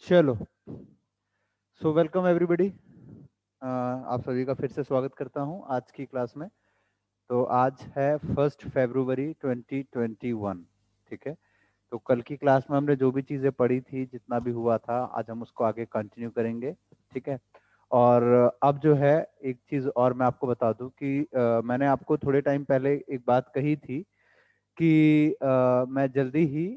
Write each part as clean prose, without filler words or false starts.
चलो, so welcome everybody. आप सभी का फिर से स्वागत करता हूं आज की क्लास में। तो आज है 1 फरवरी 2021। ठीक है, तो कल की क्लास में हमने जो भी चीज़ें पढ़ी थी, जितना भी हुआ था, आज हम उसको आगे कंटिन्यू करेंगे। ठीक है, और अब जो है एक चीज़ और मैं आपको बता दूं कि मैंने आपको थोड़े टाइम पहले एक बात कही थी कि मैं जल्दी ही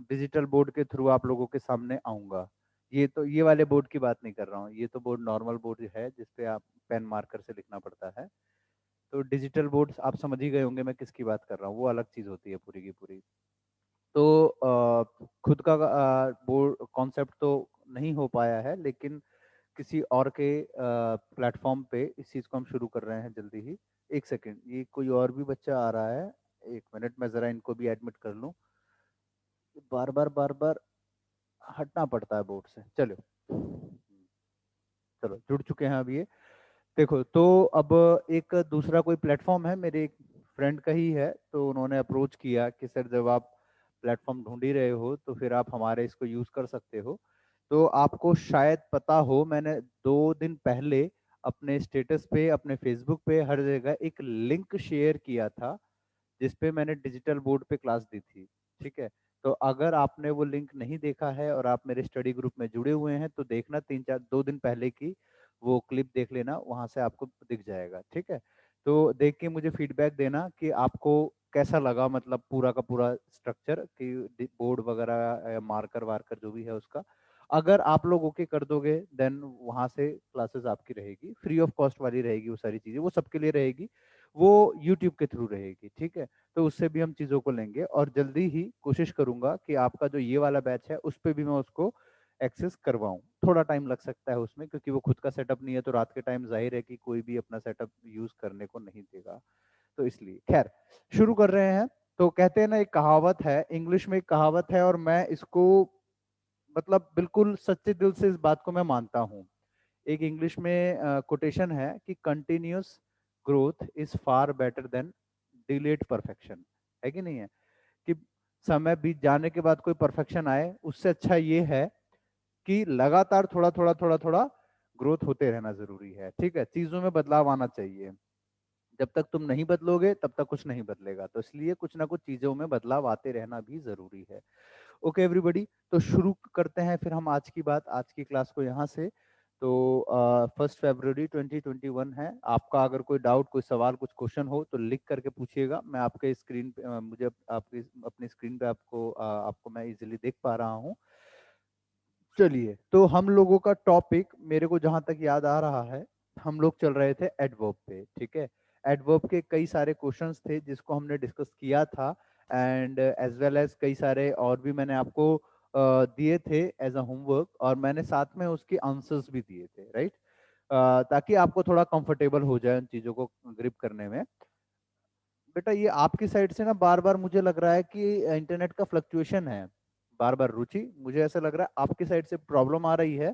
डिजिटल बोर्ड के थ्रू आप लोगों के सामने आऊँगा। ये वाले बोर्ड की बात नहीं कर रहा हूँ, ये तो बोर्ड नॉर्मल बोर्ड है जिस पे आप पेन मार्कर से लिखना पड़ता है। तो डिजिटल बोर्ड आप समझ ही गए होंगे मैं किसकी बात कर रहा हूँ, वो अलग चीज़ होती है पूरी की पूरी। तो खुद का बोर्ड कॉन्सेप्ट तो नहीं हो पाया है, लेकिन किसी और के प्लेटफॉर्म पे इस चीज़ को हम शुरू कर रहे हैं जल्दी ही। एक सेकेंड, ये कोई और भी बच्चा आ रहा है, एक मिनट मैं ज़रा इनको भी एडमिट कर लूँ। बार बार हटना पड़ता है बोर्ड से। चलो चलो, जुड़ चुके हैं अब ये। देखो, तो अब एक दूसरा कोई प्लेटफॉर्म है, मेरे एक फ्रेंड का ही है, तो उन्होंने अप्रोच किया कि सर जब आप प्लेटफॉर्म ढूंढ ही रहे हो तो फिर आप हमारे इसको यूज़ कर सकते हो। तो आपको शायद पता हो, मैंने 2 दिन पहले अपने स्टेटस पे, अपने फेसबुक पे, हर जगह एक लिंक शेयर किया था जिसपे मैंने डिजिटल बोर्ड पे क्लास दी थी। ठीक है, तो अगर आपने वो लिंक नहीं देखा है और आप मेरे स्टडी ग्रुप में जुड़े हुए हैं तो देखना, 2 दिन पहले की वो क्लिप देख लेना, वहां से आपको दिख जाएगा। ठीक है, तो देख के मुझे फीडबैक देना कि आपको कैसा लगा, मतलब पूरा का पूरा स्ट्रक्चर कि बोर्ड वगैरह मार्कर वार्कर जो भी है उसका। अगर आप लोग ओके कर दोगे देन वहां से क्लासेस आपकी रहेगी, फ्री ऑफ कॉस्ट वाली रहेगी, वो सारी चीजें वो सबके लिए रहेगी, वो यूट्यूब के थ्रू रहेगी। ठीक है, तो उससे भी हम चीज़ों को लेंगे और जल्दी ही कोशिश करूंगा कि आपका जो ये वाला बैच है उस पर भी मैं उसको एक्सेस करवाऊं। थोड़ा टाइम लग सकता है उसमें, क्योंकि वो खुद का सेटअप नहीं है, तो रात के टाइम जाहिर है कि कोई भी अपना सेटअप यूज करने को नहीं देगा, तो इसलिए खैर शुरू कर रहे हैं। तो कहते हैं ना, एक कहावत है, इंग्लिश में एक कहावत है, और मैं इसको मतलब बिल्कुल सच्चे दिल से इस बात को मैं मानता हूँ। एक इंग्लिश में कोटेशन है कि continuous growth is far better than delayed perfection. है कि नहीं है? कि समय बीत जाने के बाद कोई परफेक्शन आए, उससे अच्छा ये है कि लगातार थोड़ा थोड़ा थोड़ा थोड़ा ग्रोथ होते रहना जरूरी है। ठीक है, चीजों में बदलाव आना चाहिए। जब तक तुम नहीं बदलोगे तब तक कुछ नहीं बदलेगा, तो इसलिए कुछ ना कुछ चीजों में बदलाव आते रहना भी जरूरी है। ओके एवरीबॉडी, तो शुरू करते हैं फिर हम आज की बात, आज की क्लास को यहाँ से। तो 1 फरवरी 2021 है। आपका अगर कोई डाउट, कोई सवाल, कुछ क्वेश्चन हो तो लिख करके पूछिएगा। मैं आपके स्क्रीन पे मुझे आपकी अपनी स्क्रीन पे आपको मैं इजीली देख पा रहा हूँ। चलिए, तो हम लोगों का टॉपिक, मेरे को जहां तक याद आ रहा है, हम लोग चल रहे थे एडवर्ब पे। ठीक है, एडवर्ब के कई सारे क्वेश्चंस थे जिसको हमने डिस्कस किया था, एंड एज वेल एज कई सारे और भी मैंने आपको दिए थे एज अ होमवर्क, और मैंने साथ में उसके आंसर्स भी दिए थे, राइट? ताकि आपको थोड़ा कंफर्टेबल हो जाए उन चीज़ों को ग्रिप करने में। बेटा, ये आपकी साइड से ना बार बार मुझे लग रहा है कि इंटरनेट का फ्लक्चुएशन है। बार बार रुचि, मुझे ऐसा लग रहा है आपकी साइड से प्रॉब्लम आ रही है।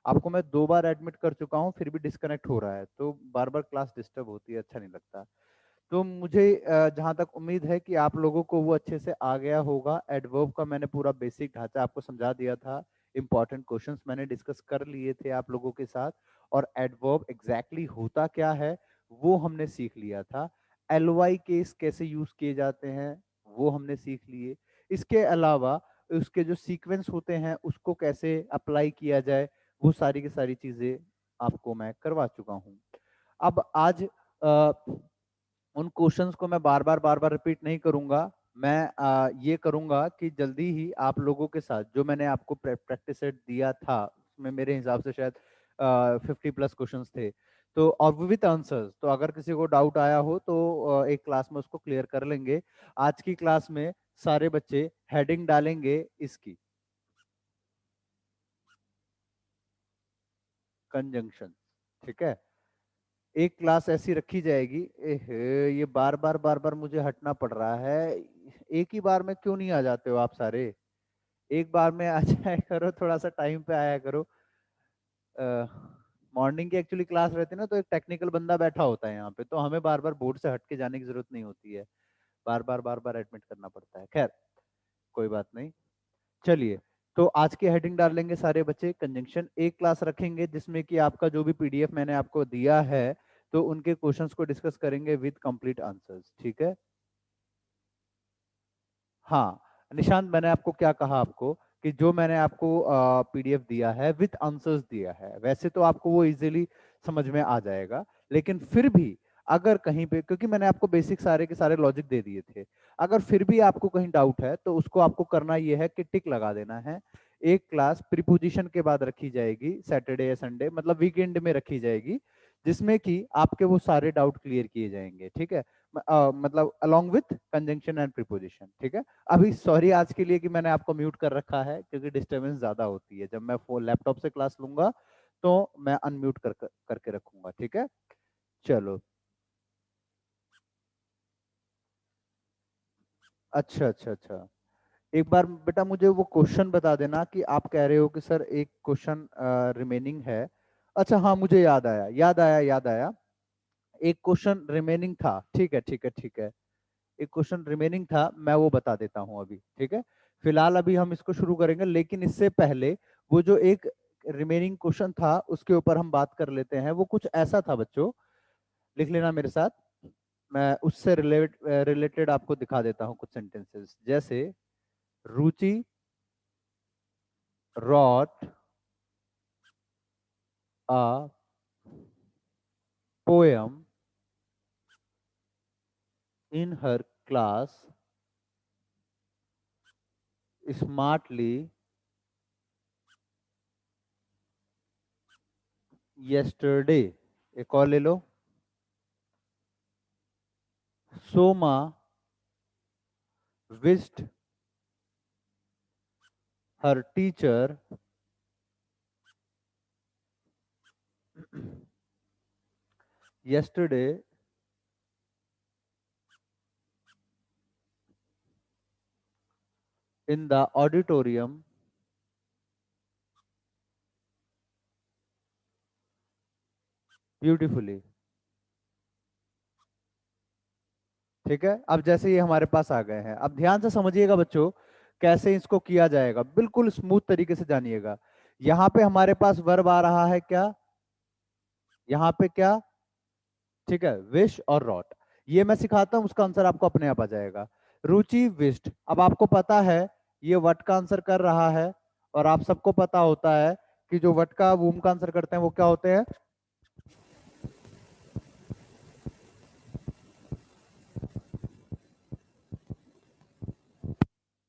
आपको मैं 2 बार एडमिट कर चुका हूँ, फिर भी डिस्कनेक्ट हो रहा है, तो बार बार क्लास डिस्टर्ब होती है, अच्छा नहीं लगता। तो मुझे जहाँ तक उम्मीद है कि आप लोगों को वो अच्छे से आ गया होगा। एडवर्ब का मैंने पूरा बेसिक ढांचा आपको समझा दिया था, इंपॉर्टेंट क्वेश्चंस मैंने डिस्कस कर लिए थे आप लोगों के साथ, और एडवर्ब एग्जैक्टली होता क्या है वो हमने सीख लिया था। एलवाई केस कैसे यूज किए जाते हैं वो हमने सीख लिए। इसके अलावा उसके जो सीक्वेंस होते हैं उसको कैसे अप्लाई किया जाए, वो सारी की सारी चीजें आपको मैं करवा चुका हूँ। अब आज उन क्वेश्चंस को मैं बार बार रिपीट नहीं करूंगा। मैं ये करूंगा कि जल्दी ही आप लोगों के साथ जो मैंने आपको प्रैक्टिस सेट दिया था, उसमें मेरे हिसाब से शायद 50+ क्वेश्चंस थे, तो और विद आंसर्स। तो अगर किसी को डाउट आया हो तो एक क्लास में उसको क्लियर कर लेंगे। आज की क्लास में सारे बच्चे हेडिंग डालेंगे इसकी, कंजंक्शन। ठीक है, एक क्लास ऐसी रखी जाएगी। ये बार बार मुझे हटना पड़ रहा है। एक ही बार में क्यों नहीं आ जाते हो आप सारे? एक बार में आ जाया करो, थोड़ा सा टाइम पे आया करो। मॉर्निंग की एक्चुअली क्लास रहती है ना, तो एक टेक्निकल बंदा बैठा होता है यहाँ पे, तो हमें बार बार बोर्ड से हट के जाने की जरूरत नहीं होती है, बार बार एडमिट करना पड़ता है। खैर, कोई बात नहीं। चलिए, तो आज की हेडिंग डाल लेंगे सारे बच्चे कंजंक्शन। एक क्लास रखेंगे जिसमें कि आपका जो भी पीडीएफ मैंने आपको दिया है तो उनके क्वेश्चंस को डिस्कस करेंगे विद कंप्लीट आंसर्स, ठीक है। हाँ निशांत, मैंने आपको क्या कहा आपको कि जो मैंने आपको पीडीएफ दिया है विथ आंसर्स दिया है, वैसे तो आपको वो इजीली समझ में आ जाएगा, लेकिन फिर भी अगर कहीं पे, क्योंकि मैंने आपको बेसिक सारे के सारे लॉजिक दे दिए थे, अगर फिर भी आपको कहीं डाउट है तो उसको आपको करना ये है कि टिक लगा देना है। एक क्लास प्रीपोजिशन के बाद रखी जाएगी सैटरडे या संडे, मतलब वीकेंड में रखी जाएगी, जिसमें कि आपके वो सारे डाउट क्लियर किए जाएंगे, ठीक है। मतलब along with conjunction and preposition, ठीक है। अभी सॉरी आज के लिए कि मैंने आपको म्यूट कर रखा है, क्योंकि डिस्टरबेंस ज्यादा होती है। जब मैं फोन लैपटॉप से क्लास लूंगा तो मैं अनम्यूट करके रखूंगा, ठीक है। चलो, अच्छा अच्छा अच्छा। एक बार बेटा मुझे वो क्वेश्चन बता देना कि आप कह रहे हो कि सर एक क्वेश्चन रिमेनिंग है। अच्छा हाँ, मुझे याद आया, याद आया, याद आया। एक क्वेश्चन रिमेनिंग था, ठीक है ठीक है ठीक है। एक क्वेश्चन रिमेनिंग था, मैं वो बता देता हूँ अभी, ठीक है। फिलहाल अभी हम इसको शुरू करेंगे, लेकिन इससे पहले वो जो एक रिमेनिंग क्वेश्चन था उसके ऊपर हम बात कर लेते हैं। वो कुछ ऐसा था बच्चों, लिख लेना मेरे साथ। मैं उससे रिलेटेड आपको दिखा देता हूँ कुछ सेंटेंसेस, जैसे रुचि wrote a poem in her class smartly yesterday। एक और ले लो। Soma wished her teacher yesterday in the auditorium beautifully। ठीक है, अब जैसे ये हमारे पास आ गए हैं, अब ध्यान से समझिएगा बच्चों कैसे इसको किया जाएगा, बिल्कुल स्मूथ तरीके से जानिएगा। यहाँ पे हमारे पास वर्ब आ रहा है क्या, यहाँ पे क्या, ठीक है, विश और रॉट। ये मैं सिखाता हूं, उसका आंसर आपको अपने आप आ जाएगा। रुचि विश्ड, अब आपको पता है ये वट का आंसर कर रहा है, और आप सबको पता होता है कि जो वट का वूम का आंसर करते हैं वो क्या होते हैं,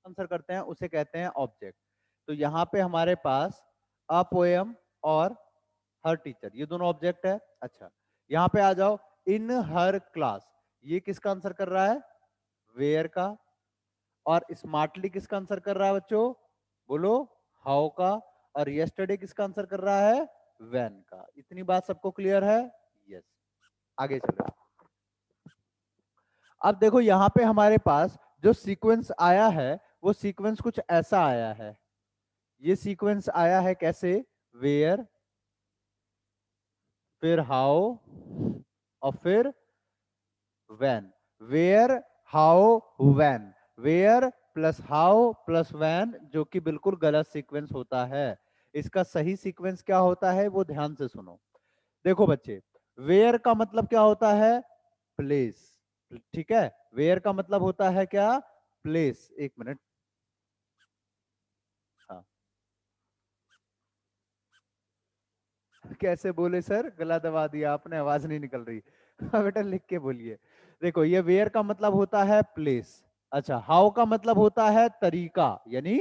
आंसर करते हैं उसे कहते हैं ऑब्जेक्ट। तो यहाँ पे हमारे पास अ पोएम और हर टीचर, ये दोनों ऑब्जेक्ट है। अच्छा, यहाँ पे आ जाओ, इन हर क्लास, ये किसका आंसर कर रहा है, वेयर का। और स्मार्टली किसका आंसर कर रहा है बच्चों, बोलो, हाउ का। और यस्टरडे किसका आंसर कर रहा है, व्हेन का। इतनी बात सबको क्लियर है, यस। आगे चलो। अब देखो यहाँ पे हमारे पास जो सीक्वेंस आया है वो सीक्वेंस कुछ ऐसा आया है। ये सीक्वेंस आया है कैसे, वेयर, फिर हाउ, और फिर when. Where, how, when. Where plus how plus when, जो कि बिल्कुल गलत सीक्वेंस होता है। इसका सही सीक्वेंस क्या होता है वो ध्यान से सुनो। देखो बच्चे, वेयर का मतलब क्या होता है, प्लेस, ठीक है। वेयर का मतलब होता है क्या, प्लेस। एक मिनट, हाँ। कैसे बोले सर, गला दबा दिया आपने, आवाज नहीं निकल रही। हाँ बेटा लिख के बोलिए। देखो ये वेयर का मतलब होता है प्लेस। अच्छा, हाउ का मतलब होता है तरीका, यानी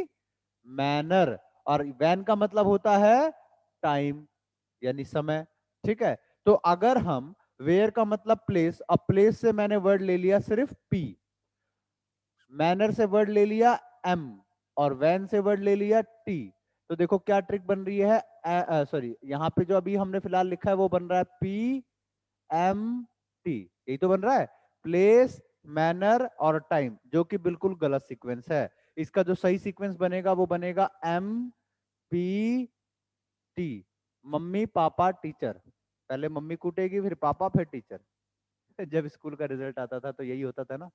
मैनर। और वैन का मतलब होता है टाइम, यानी समय, ठीक है। तो अगर हम वेयर का मतलब प्लेस, अब प्लेस से मैंने वर्ड ले लिया सिर्फ पी, मैनर से वर्ड ले लिया एम, और वैन से वर्ड ले लिया टी। तो देखो क्या ट्रिक बन रही है, सॉरी, यहाँ पे जो अभी हमने फिलहाल लिखा है वो बन रहा है पी एम टी, यही तो बन रहा है, प्लेस, मैनर और टाइम, जो कि बिल्कुल गलत सीक्वेंस है। इसका जो सही सीक्वेंस बनेगा वो बनेगा एम पी टी। मम्मी पापा टीचर, पहले मम्मी कूटेगी फिर पापा फिर टीचर। जब स्कूल का रिजल्ट आता था तो यही होता था ना।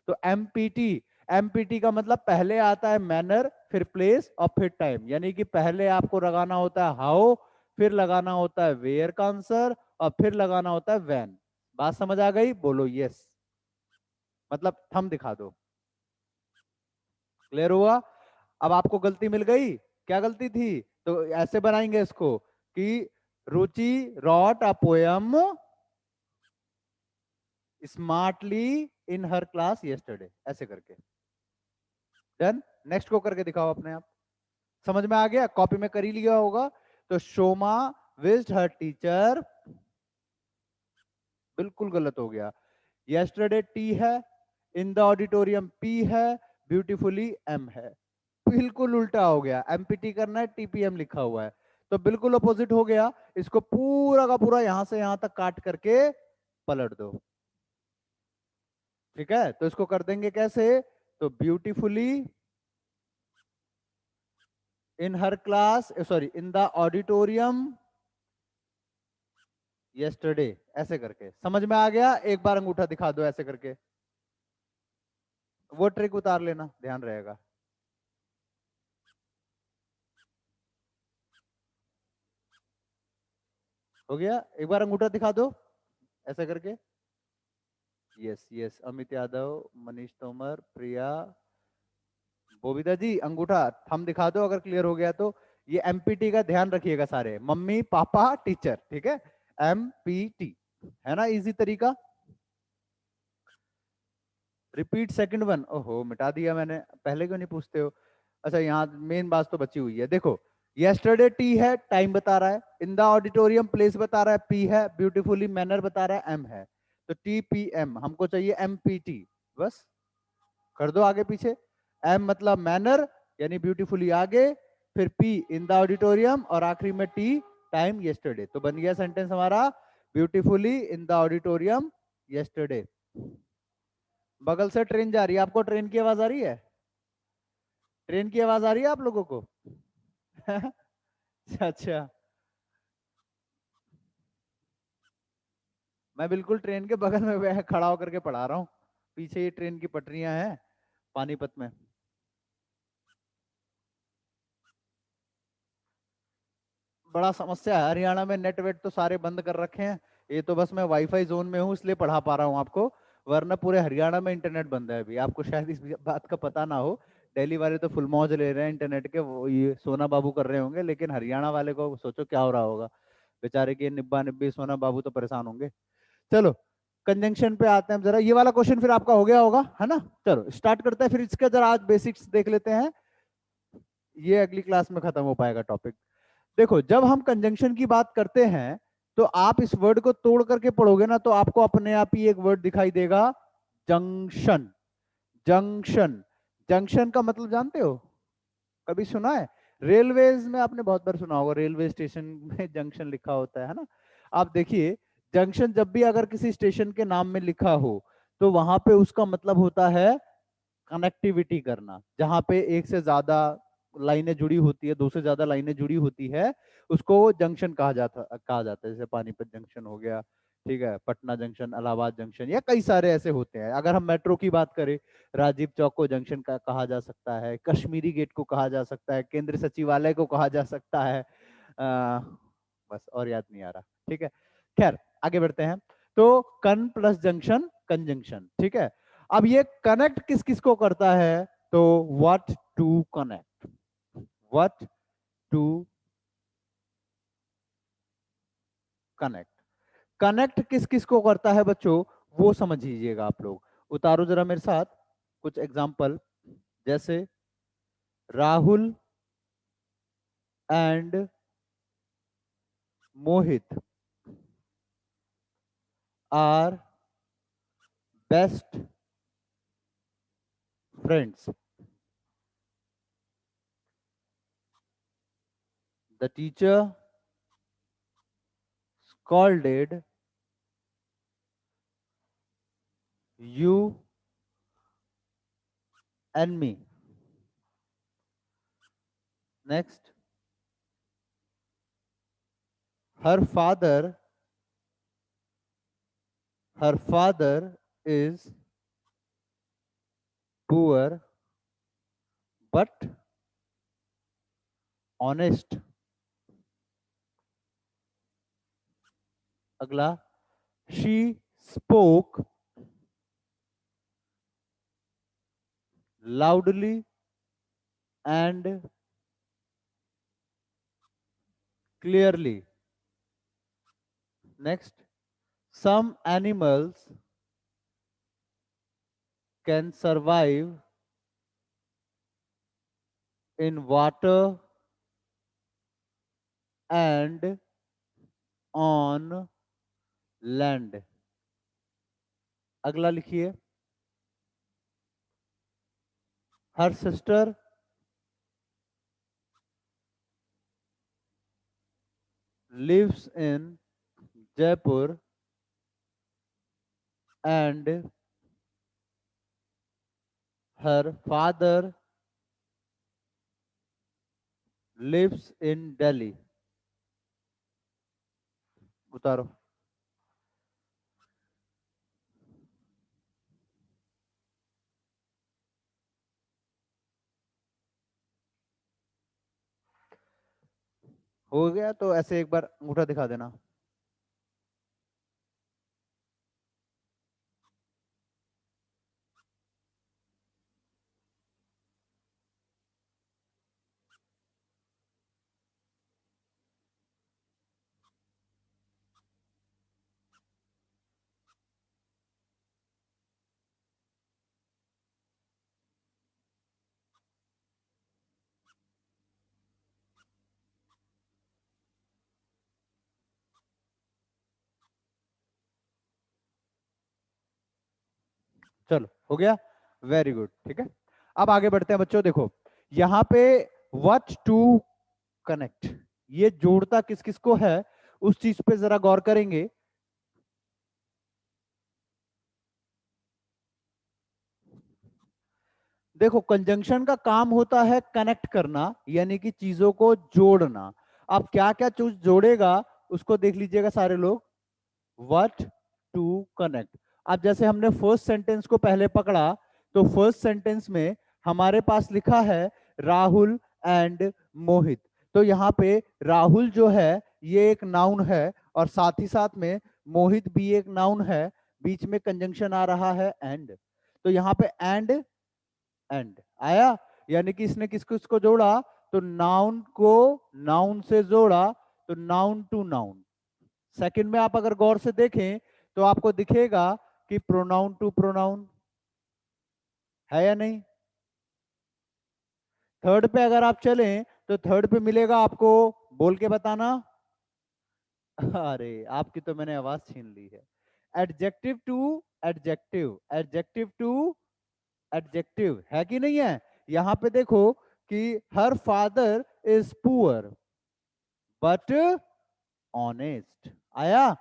तो एमपीटी, एमपीटी का मतलब पहले आता है मैनर, फिर प्लेस और फिर टाइम, यानी कि पहले आपको लगाना होता है हाउ, फिर लगाना होता है वेयर का आंसर, और फिर लगाना होता है व्हेन। बात समझ आ गई? बोलो यस, मतलब थंब दिखा दो। क्लियर हुआ? अब आपको गलती मिल गई, क्या गलती थी? तो ऐसे बनाएंगे इसको कि Ruchi wrote a poem smartly in her class yesterday, ऐसे करके। डन। नेक्स्ट को करके दिखाओ अपने आप। समझ में आ गया? कॉपी में कर ही लिया होगा। तो शोमा विज्ड हर टीचर, बिल्कुल गलत हो गया। यस्टरडे टी है, इन द ऑडिटोरियम पी है, ब्यूटीफुली एम है। बिल्कुल उल्टा हो गया, एमपीटी करना है, टीपीएम लिखा हुआ है, तो बिल्कुल अपोजिट हो गया। इसको पूरा का पूरा यहां से यहां तक काट करके पलट दो। ठीक है, तो इसको कर देंगे कैसे? तो beautifully in her class, sorry in the auditorium yesterday, ऐसे करके। समझ में आ गया? एक बार अंगूठा दिखा दो ऐसे करके, वो ट्रिक उतार लेना, ध्यान रहेगा। हो गया? एक बार अंगूठा दिखा दो ऐसे करके। यस यस, अमित यादव, मनीष तोमर, प्रिया, बोबिता जी, अंगूठा थंब दिखा दो अगर क्लियर हो गया तो। ये एमपीटी का ध्यान रखिएगा सारे, मम्मी पापा टीचर, ठीक है? एमपीटी है ना, इजी तरीका। रिपीट सेकंड वन, ओहो मिटा दिया मैंने, पहले क्यों नहीं पूछते हो? अच्छा, यहाँ मेन बात तो बची हुई है, देखो। यस्टरडे टी है, टाइम बता रहा है। इन द ऑडिटोरियम प्लेस बता रहा है, पी है। ब्यूटीफुली मैनर बता रहा है, एम है। तो टी पी एम, हमको चाहिए एम पी टी, बस कर दो आगे पीछे। एम मतलब मैनर, यानी ब्यूटीफुली आगे, फिर पी इन द ऑडिटोरियम, और आखिरी में टी टाइम यस्टरडे। तो बन गया सेंटेंस हमारा, beautifully in the auditorium yesterday. बगल से ट्रेन जा रही है, आपको ट्रेन की आवाज आ रही है? ट्रेन की आवाज आ रही है आप लोगों को? अच्छा, मैं बिल्कुल ट्रेन के बगल में खड़ा होकर के पढ़ा रहा हूँ। पीछे ये ट्रेन की पटरियां हैं पानीपत में। बड़ा समस्या है, हरियाणा में नेट वेट तो सारे बंद कर रखे हैं। ये तो बस मैं वाईफाई जोन में हूँ इसलिए पढ़ा पा रहा हूँ आपको, वरना पूरे हरियाणा में इंटरनेट बंद है अभी। आपको शायद इस बात का पता ना हो, दिल्ली वाले तो फुल मौज ले रहे हैं इंटरनेट के, वो ये सोना बाबू कर रहे होंगे, लेकिन हरियाणा वाले को सोचो क्या हो रहा होगा। बेचारे के निब्बा निब्बी सोना बाबू तो परेशान होंगे। चलो, कंजंक्शन पे आते हैं जरा। ये वाला क्वेश्चन फिर आपका हो गया होगा, है ना? चलो स्टार्ट करते हैं फिर इसके, जरा आज बेसिक्स देख लेते हैं। ये अगली क्लास में खत्म हो पाएगा टॉपिक। देखो, जब हम कंजंक्शन की बात करते हैं, तो आप इस वर्ड को तोड़ करके पढ़ोगे ना, तो आपको अपने आप ही एक वर्ड दिखाई देगा, जंक्शन। जंक्शन, जंक्शन का मतलब जानते हो? कभी सुना है? रेलवेज में आपने बहुत बार सुना होगा, रेलवे स्टेशन में जंक्शन लिखा होता है ना? आप देखिए, जंक्शन जब भी अगर किसी स्टेशन के नाम में लिखा हो, तो वहां पे उसका मतलब होता है कनेक्टिविटी करना। जहां पे एक से ज्यादा लाइनें जुड़ी होती है, दो से ज्यादा लाइनें जुड़ी होती है, उसको जंक्शन कहा जाता है। जैसे पानीपत जंक्शन हो गया, ठीक है, पटना जंक्शन, इलाहाबाद जंक्शन, या कई सारे ऐसे होते हैं। अगर हम मेट्रो की बात करें, राजीव चौक को जंक्शन का कहा जा सकता है, कश्मीरी गेट को कहा जा सकता है, केंद्र सचिवालय को कहा जा सकता है। बस और याद नहीं आ रहा, ठीक है। खैर, आगे बढ़ते हैं। तो कन प्लस जंक्शन, कंजंक्शन, ठीक है। अब ये कनेक्ट किस किस को करता है? तो what to connect, what to connect. Connect किस किस को करता है बच्चों, वो समझ लीजिएगा आप लोग। उतारो जरा मेरे साथ कुछ एग्जाम्पल, जैसे Rahul and Mohit are best friends. The teacher scolded you and me. Next, her father, her father is poor but honest. अगला, she spoke loudly and clearly. Next, some animals can survive in water and on land। अगला लिखिए, her sister lives in Jaipur and her father lives in Delhi। उतारो। हो गया तो ऐसे एक बार अंगूठा दिखा देना। चलो हो गया, वेरी गुड, ठीक है। अब आगे बढ़ते हैं बच्चों। देखो यहां पे व्हाट टू कनेक्ट, ये जोड़ता किस किस को है उस चीज पे जरा गौर करेंगे। देखो कंजंक्शन का काम होता है कनेक्ट करना, यानी कि चीजों को जोड़ना। अब क्या क्या चीज जोड़ेगा उसको देख लीजिएगा सारे लोग। What to connect. अब जैसे हमने फर्स्ट सेंटेंस को पहले पकड़ा, तो फर्स्ट सेंटेंस में हमारे पास लिखा है राहुल एंड मोहित। तो यहाँ पे राहुल जो है ये एक नाउन है, और साथ ही साथ में मोहित भी एक नाउन है। बीच में कंजंक्शन आ रहा है एंड। तो यहाँ पे एंड आया, यानी कि इसने किस किसको जोड़ा, तो नाउन को नाउन से जोड़ा, तो नाउन टू नाउन। सेकंड में आप अगर गौर से देखें तो आपको दिखेगा कि प्रोनाउन टू प्रोनाउन है या नहीं। थर्ड पे अगर आप चलें तो थर्ड पे मिलेगा आपको, बोल के बताना। अरे आपकी तो मैंने आवाज छीन ली है। Adjective to adjective, adjective to adjective, है कि नहीं है। यहां पे देखो कि हर father is poor but honest आया।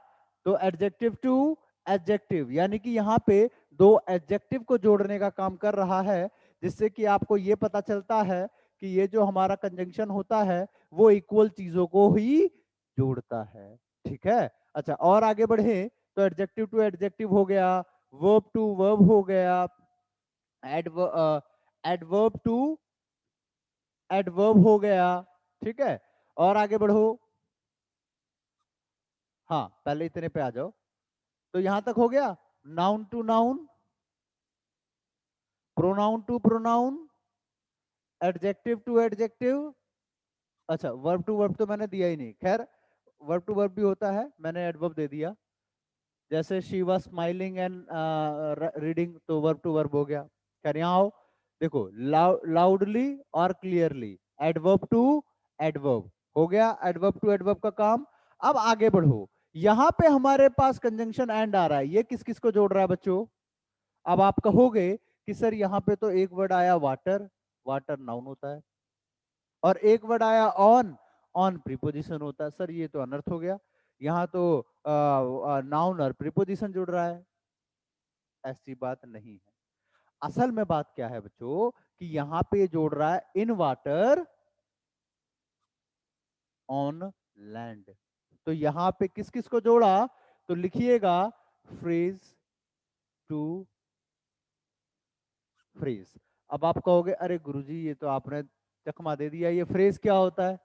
तो एडजेक्टिव टू एडजेक्टिव, यानी कि यहाँ पे दो एडजेक्टिव को जोड़ने का काम कर रहा है, जिससे कि आपको ये पता चलता है कि ये जो हमारा कंजंक्शन होता है वो इक्वल चीजों को ही जोड़ता है। ठीक है, अच्छा और आगे बढ़े तो एडजेक्टिव टू एडजेक्टिव हो गया, वर्ब टू वर्ब हो गया, एडवर्ब टू एडवर्ब हो गया। ठीक है, और आगे बढ़ो। हाँ पहले इतने पे आ जाओ। तो यहां तक हो गया, noun to noun, pronoun to pronoun, adjective to adjective. अच्छा वर्ब टू वर्ब तो मैंने दिया ही नहीं, खैर वर्ब टू वर्ब भी होता है, मैंने एडवर्ब दे दिया। जैसे she was smiling and reading, तो वर्ब टू वर्ब हो गया। खैर यहाँ आओ, देखो लाउडली और क्लियरली, एडवर्ब टू एडवर्ब हो गया, एडवर्ब टू एडवर्ब का काम। अब आगे बढ़ो, यहाँ पे हमारे पास कंजंक्शन एंड आ रहा है, ये किस किस को जोड़ रहा है बच्चों। अब आप कहोगे कि सर यहाँ पे तो एक वर्ड आया वाटर, वाटर नाउन होता है, और एक वर्ड आया ऑन, ऑन प्रीपोजिशन होता है। सर ये तो अनर्थ हो गया, यहाँ तो नाउन और प्रीपोजिशन जुड़ रहा है। ऐसी बात नहीं है। असल में बात क्या है बच्चों कि यहाँ पे जोड़ रहा है इन वाटर ऑन लैंड। तो यहाँ पे किस किस को जोड़ा, तो लिखिएगा फ्रेज टू फ्रेज। अब आप कहोगे अरे गुरुजी ये तो आपने चकमा दे दिया, ये फ्रेज क्या होता है,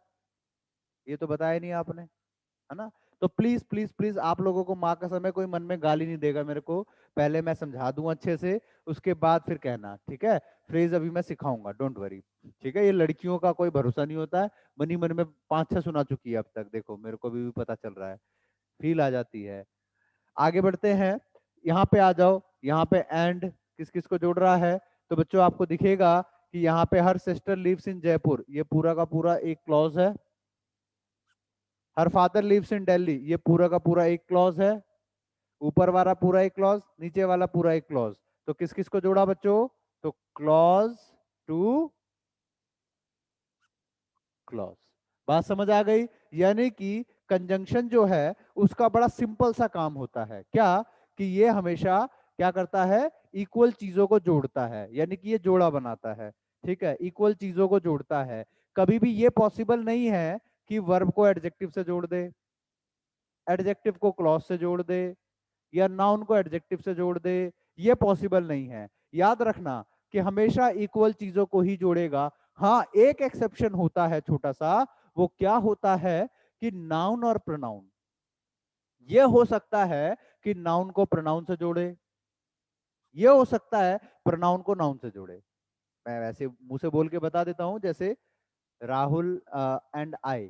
ये तो बताया नहीं आपने, है ना। तो प्लीज प्लीज प्लीज आप लोगों को माँ कसम है कोई मन में गाली नहीं देगा मेरे को, पहले मैं समझा दूं अच्छे से, उसके बाद फिर कहना, ठीक है। फ्रेज अभी मैं सिखाऊंगा, डोंट वरी। ठीक है, ये लड़कियों का कोई भरोसा नहीं होता है, मनी मन में 5-6 सुना चुकी है अब तक, देखो मेरे को भी पता चल रहा है, फील आ जाती है। आगे बढ़ते हैं, यहाँ पे आ जाओ, यहाँ पे एंड किस किस को जोड़ रहा है, तो बच्चों आपको दिखेगा कि यहाँ पे her sister lives in Jaipur, ये पूरा का पूरा एक क्लॉज है। Her father lives in Delhi, ये पूरा का पूरा एक क्लॉज है। ऊपर वाला पूरा एक क्लॉज, नीचे वाला पूरा एक क्लॉज, तो किस किस को जोड़ा बच्चों, तो क्लॉज टू क्लॉज। बात समझ आ गई। यानी कि कंजंक्शन जो है उसका बड़ा सिंपल सा काम होता है, क्या कि ये हमेशा क्या करता है, इक्वल चीजों को जोड़ता है, यानी कि ये जोड़ा बनाता है। ठीक है, इक्वल चीजों को जोड़ता है। कभी भी ये पॉसिबल नहीं है कि वर्ब को एडजेक्टिव से जोड़ दे, एडजेक्टिव को क्लॉज से जोड़ दे, या नाउन को एडजेक्टिव से जोड़ दे, ये पॉसिबल नहीं है। याद रखना कि हमेशा इक्वल चीजों को ही जोड़ेगा। हाँ, एक एक्सेप्शन होता है छोटा सा, वो क्या होता है कि नाउन और प्रोनाउन, ये हो सकता है कि नाउन को प्रोनाउन से जोड़े, ये हो सकता है प्रोनाउन को नाउन से जोड़े। मैं वैसे मुंह से बोल के बता देता हूं, जैसे Rahul and I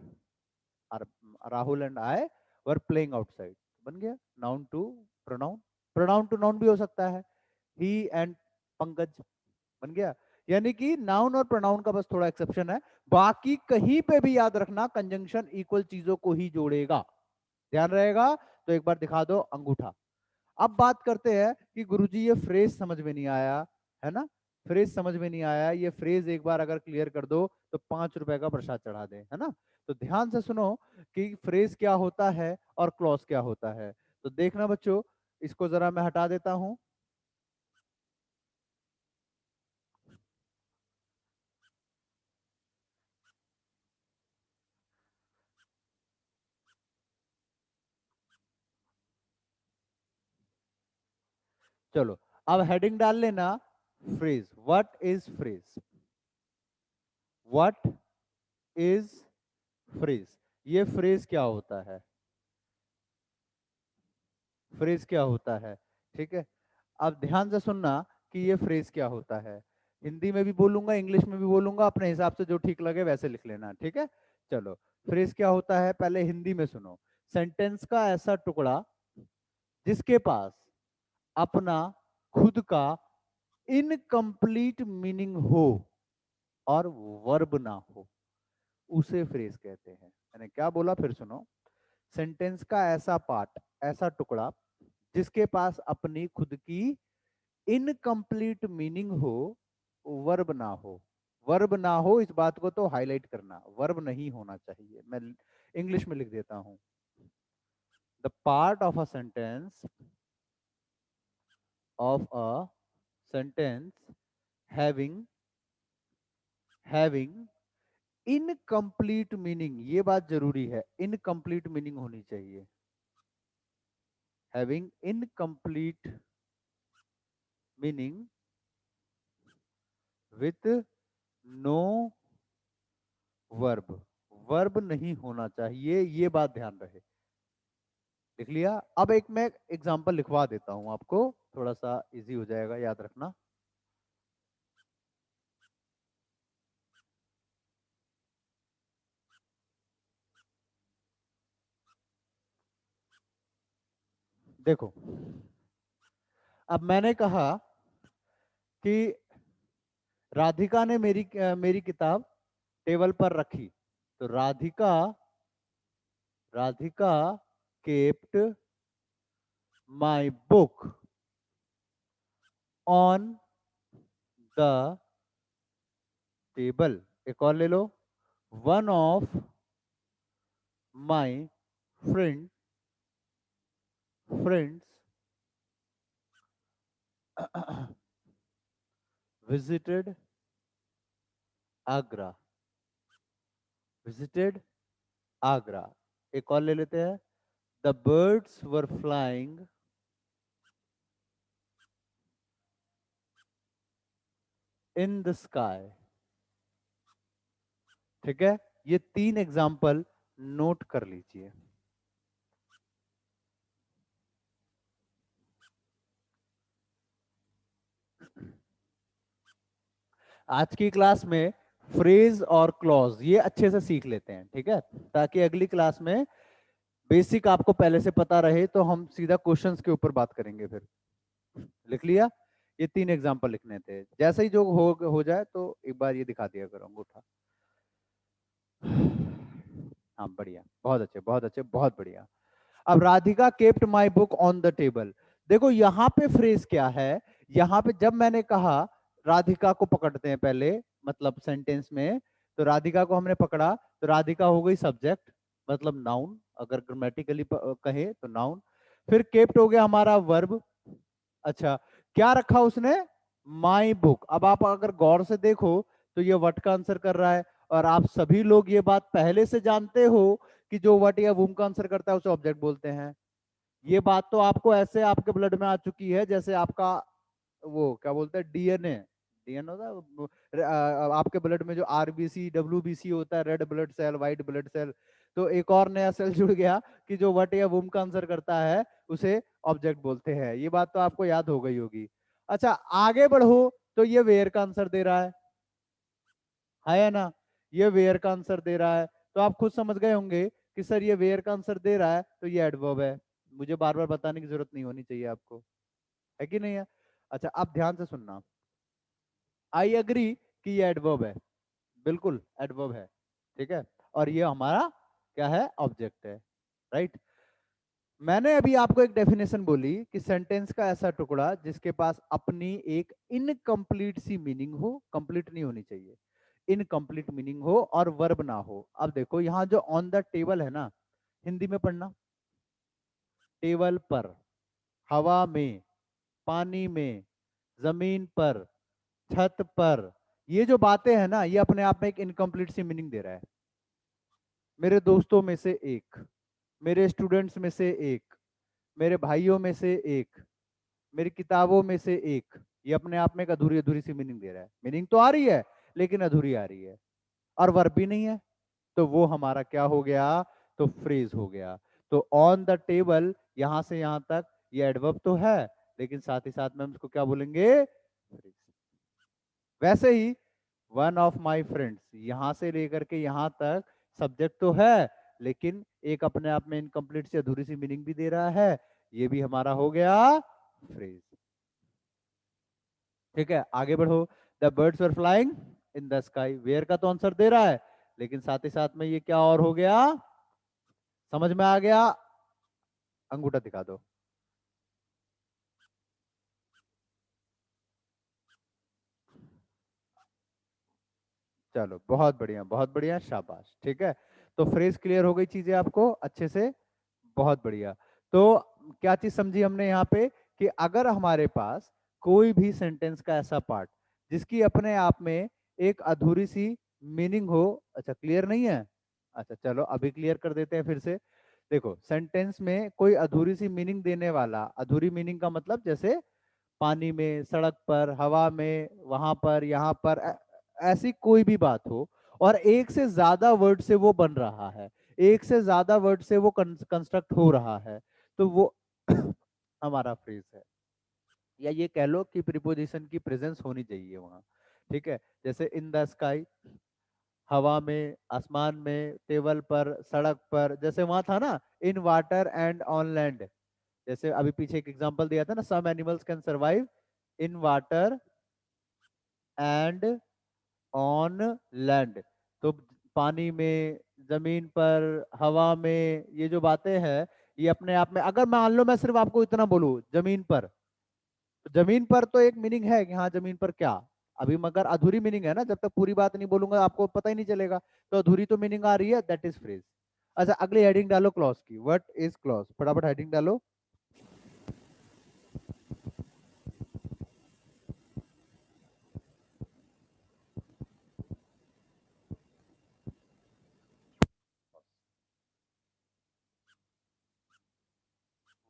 are, Rahul and I were playing outside, बन गया noun to pronoun. Pronoun to noun भी हो सकता है, ही एंड पंकज, बन गया। यानी कि नाउन और प्रोनाउन का बस थोड़ा एक्सेप्शन है, बाकी कहीं पे भी याद रखना कंजंक्शन इक्वल चीजों को ही जोड़ेगा, ध्यान रहेगा। तो एक बार दिखा दो अंगूठा। अब बात करते हैं कि गुरुजी ये फ्रेज समझ में नहीं आया, है ना, फ्रेज समझ में नहीं आया, ये फ्रेज एक बार अगर क्लियर कर दो तो 5 रुपए का प्रसाद चढ़ा दे, है ना। तो ध्यान से सुनो कि फ्रेज क्या होता है और क्लॉज क्या होता है। तो देखना बच्चों, इसको जरा मैं हटा देता हूं। चलो, अब हेडिंग डाल लेना, phrase, what is phrase, what is phrase, ये फ्रेज क्या होता है, फ्रेज क्या होता है। ठीक है, अब ध्यान से सुनना कि ये फ्रेज क्या होता है। हिंदी में भी बोलूंगा, इंग्लिश में भी बोलूंगा, अपने हिसाब से जो ठीक लगे वैसे लिख लेना, ठीक है। चलो, फ्रेज क्या होता है पहले हिंदी में सुनो। सेंटेंस का ऐसा टुकड़ा जिसके पास अपना खुद का इनकम्प्लीट मीनिंग हो और वर्ब ना हो, उसे फ्रेज कहते हैं। मैंने क्या बोला, फिर सुनो। सेंटेंस का ऐसा पार्ट, ऐसा टुकड़ा जिसके पास अपनी खुद की इनकम्प्लीट मीनिंग हो, वर्ब ना हो। वर्ब ना हो, इस बात को तो हाईलाइट करना, वर्ब नहीं होना चाहिए। मैं इंग्लिश में लिख देता हूं, the part of a sentence, of a sentence having having incomplete meaning, ये बात जरूरी है, इनकम्प्लीट मीनिंग होनी चाहिए। Having incomplete meaning with no verb, verb नहीं होना चाहिए, ये बात ध्यान रहे। लिख लिया। अब एक मैं एग्जांपल लिखवा देता हूं आपको, थोड़ा सा इजी हो जाएगा, याद रखना। देखो, अब मैंने कहा कि राधिका ने मेरी किताब टेबल पर रखी, तो Radhika Radhika kept my book on the table. एक और ले लो, one of my friends visited Agra, visited Agra. एक और ले लेते हैं, the birds were flying in the sky. ठीक है, ये 3 एग्जाम्पल नोट कर लीजिए। आज की क्लास में फ्रेज और क्लॉज ये अच्छे से सीख लेते हैं, ठीक है, ताकि अगली क्लास में बेसिक आपको पहले से पता रहे, तो हम सीधा क्वेश्चंस के ऊपर बात करेंगे। फिर लिख लिया? ये 3 एग्जाम्पल लिखने थे, जैसे ही जो हो जाए तो एक बार ये दिखा दिया करो अंगूठा। हाँ बढ़िया, बहुत अच्छे बहुत अच्छे, बहुत बढ़िया। अब Radhika kept my book on the table. देखो यहाँ पे फ्रेज क्या है, यहाँ पे जब मैंने कहा राधिका को पकड़ते हैं पहले, मतलब सेंटेंस में, तो राधिका को हमने पकड़ा, तो राधिका हो गई सब्जेक्ट, मतलब नाउन, अगर ग्रामेटिकली कहे तो नाउन। फिर केप्ट हो गया हमारा वर्ब। अच्छा, क्या रखा उसने? My book. अब आप अगर गौर से देखो तो ये वट का आंसर कर रहा है, और आप सभी लोग ये बात पहले से जानते हो कि जो वट या वुम का आंसर करता है उसे ऑब्जेक्ट बोलते हैं। ये बात तो आपको ऐसे आपके ब्लड में आ चुकी है जैसे आपका वो क्या बोलते हैं, डीएनए। डीएनए होता है आपके ब्लड में जो आरबीसी डब्ल्यूबीसी होता है, red blood cell, white blood cell, तो एक और नया सेल जुड़ गया कि जो वट या वुम का आंसर करता है उसे ऑब्जेक्ट बोलते हैं। ये बात तो आपको याद हो गई होगी। अच्छा, आगे बढ़ो तो ये वेयर का आंसर दे रहा है या ना? ये वेयर का आंसर दे रहा है, तो आप खुद समझ गए होंगे कि सर ये वेयर का आंसर दे रहा है तो ये एडवर्ब है। मुझे बार बार बताने की जरूरत नहीं होनी चाहिए आपको, है कि नहीं है? अच्छा, अब ध्यान से सुनना। आई एग्री कि ये एडवर्ब है, बिल्कुल एडवर्ब है, ठीक है, और ये हमारा क्या है? ऑब्जेक्ट है, राइट। मैंने अभी आपको एक डेफिनेशन बोली कि सेंटेंस का ऐसा टुकड़ा जिसके पास अपनी एक इनकम्प्लीट सी मीनिंग हो, कंप्लीट नहीं होनी चाहिए, इनकम्प्लीट मीनिंग हो और वर्ब ना हो। अब देखो यहाँ जो ऑन द टेबल है ना, हिंदी में पढ़ना, टेबल पर, हवा में, पानी में, जमीन पर, छत पर, ये जो बातें हैं ना, ये अपने आप में एक इनकम्प्लीट सी मीनिंग दे रहा है। मेरे दोस्तों में से एक, मेरे स्टूडेंट्स में से एक, मेरे भाइयों में से एक, मेरी किताबों में से एक, ये अपने आप में एक अधूरी अधूरी सी मीनिंग दे रहा है। मीनिंग तो आ रही है लेकिन अधूरी आ रही है, और वर्ब भी नहीं है, तो वो हमारा क्या हो गया? तो फ्रेज हो गया। तो ऑन द टेबल यहां से यहां तक ये एडवर्ब तो है, लेकिन साथ ही साथ में हम इसको क्या बोलेंगे? फ्रेज। वैसे ही वन ऑफ माई फ्रेंड्स, यहां से लेकर के यहां तक सब्जेक्ट तो है, लेकिन एक अपने आप में इनकम्प्लीट सी अधूरी सी मीनिंग भी दे रहा है, ये भी हमारा हो गया फ्रेज। ठीक है, आगे बढ़ो। The birds were flying in the sky, where का तो आंसर दे रहा है, लेकिन साथ ही साथ में ये क्या और हो गया? समझ में आ गया? अंगूठा दिखा दो। चलो बहुत बढ़िया बहुत बढ़िया, शाबाश। ठीक है, तो फ्रेज क्लियर हो गई चीजें आपको अच्छे से, बहुत बढ़िया। तो क्या चीज समझी हमने यहाँ पे, कि अगर हमारे पास कोई भी सेंटेंस का ऐसा पार्ट जिसकी अपने आप में एक अधूरी सी मीनिंग हो। अच्छा, क्लियर नहीं है? अच्छा चलो अभी क्लियर कर देते हैं फिर से। देखो, सेंटेंस में कोई अधूरी सी मीनिंग देने वाला, अधूरी मीनिंग का मतलब जैसे पानी में, सड़क पर, हवा में, वहां पर, यहाँ पर, ऐसी कोई भी बात हो, और एक से ज्यादा वर्ड से वो बन रहा है, एक से ज्यादा वर्ड से वो कंस्ट्रक्ट हो रहा है, तो वो हमारा फ्रेज है। या ये कह लो कि प्रीपोजिशन की प्रेजेंस होनी चाहिए वहां। ठीक है, जैसे इन द स्काई, हवा में, आसमान में, टेबल पर, सड़क पर, जैसे वहां था ना in water and on land. जैसे अभी पीछे एक एग्जांपल दिया था ना, some animals can survive in water and on land. तो पानी में, जमीन पर, हवा में, ये जो बातें हैं, ये अपने आप में, अगर मान लो मैं सिर्फ आपको इतना बोलूं जमीन पर, तो जमीन पर तो एक मीनिंग है कि हाँ जमीन पर क्या, अभी मगर अधूरी मीनिंग है ना, जब तक पूरी बात नहीं बोलूंगा आपको पता ही नहीं चलेगा, तो अधूरी तो मीनिंग आ रही है, दैट इज फ्रेज। अच्छा, अगली हेडिंग डालो क्लॉज की, व्हाट इज क्लॉज, फटाफट हेडिंग डालो।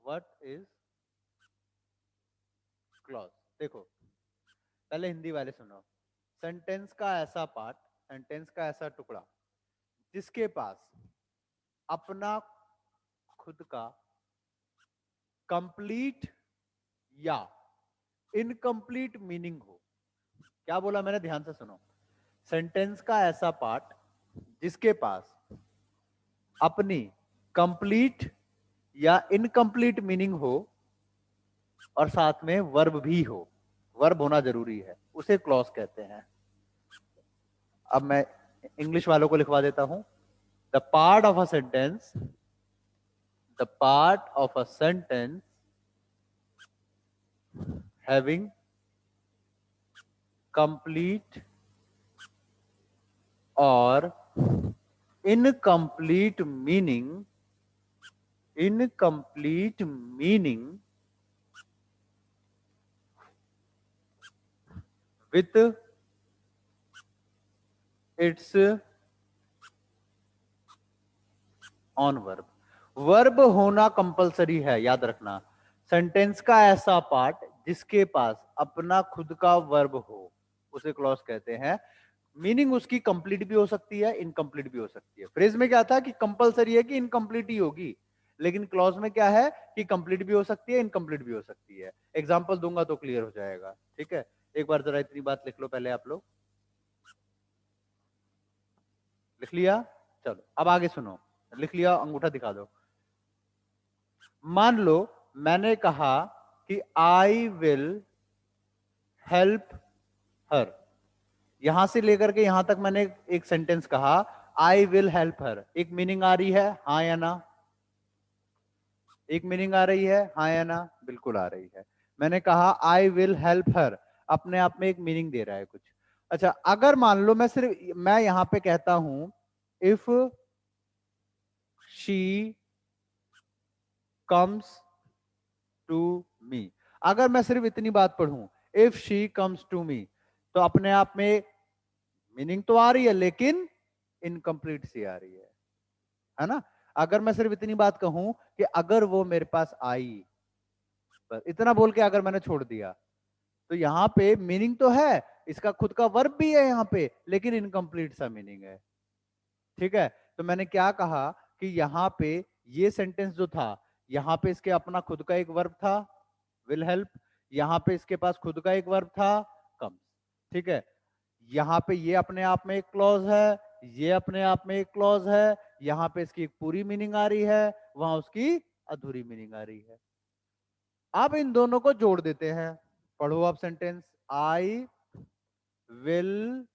What is clause? देखो, पहले हिंदी वाले सुनो। सेंटेंस का ऐसा पार्ट, सेंटेंस का ऐसा टुकड़ा जिसके पास अपना खुद का कंप्लीट या इनकम्प्लीट मीनिंग हो। क्या बोला मैंने, ध्यान से सुनो। सेंटेंस का ऐसा पार्ट जिसके पास अपनी कंप्लीट या इनकम्प्लीट मीनिंग हो और साथ में वर्ब भी हो, वर्ब होना जरूरी है, उसे क्लॉज कहते हैं। अब मैं इंग्लिश वालों को लिखवा देता हूं। The part of a sentence, the part of a sentence having complete और incomplete meaning, incomplete meaning with its own verb. Verb होना कंपलसरी है, याद रखना। सेंटेंस का ऐसा पार्ट जिसके पास अपना खुद का वर्ब हो उसे क्लॉज कहते हैं। मीनिंग उसकी कंप्लीट भी हो सकती है, इनकम्प्लीट भी हो सकती है। फ्रेज में क्या था कि कंपलसरी है कि इनकम्प्लीट ही होगी, लेकिन क्लॉज में क्या है कि कंप्लीट भी हो सकती है, इनकम्प्लीट भी हो सकती है। एग्जांपल दूंगा तो क्लियर हो जाएगा, ठीक है। एक बार जरा इतनी बात लिख लो पहले आप लोग। लिख लिया? चलो अब आगे सुनो। लिख लिया, अंगूठा दिखा दो। मान लो मैंने कहा कि आई विल हेल्प हर। यहां से लेकर के यहां तक मैंने एक सेंटेंस कहा, आई विल हेल्प हर। एक मीनिंग आ रही है, हाँ या ना? एक मीनिंग आ रही है, हाँ या ना? बिल्कुल आ रही है। मैंने कहा आई विल हेल्प हर, अपने आप में एक मीनिंग दे रहा है कुछ। अच्छा, अगर मान लो मैं यहां पे कहता हूं if she comes to me. अगर मैं सिर्फ इतनी बात पढ़ूं, if she comes to me, तो अपने आप में मीनिंग तो आ रही है लेकिन इनकम्प्लीट सी आ रही है ना। अगर मैं सिर्फ इतनी बात कहूं कि अगर वो मेरे पास आई, बस इतना बोल के अगर मैंने छोड़ दिया, तो यहां पे मीनिंग तो है, इसका खुद का वर्ब भी है यहां पे, लेकिन इनकम्प्लीट सा मीनिंग है। ठीक है, तो मैंने क्या कहा कि यहां पे ये सेंटेंस जो था, यहां पे इसके अपना खुद का एक वर्ब था, विल हेल्प। यहां पे इसके पास खुद का एक वर्ब था, कम्स। ठीक है, यहां पे ये अपने आप में एक क्लॉज है, ये अपने आप में एक क्लॉज है। यहां पे इसकी एक पूरी मीनिंग आ रही है, वहां उसकी अधूरी मीनिंग आ रही है। अब इन दोनों को जोड़ देते हैं। पढ़ो आप sentence, I will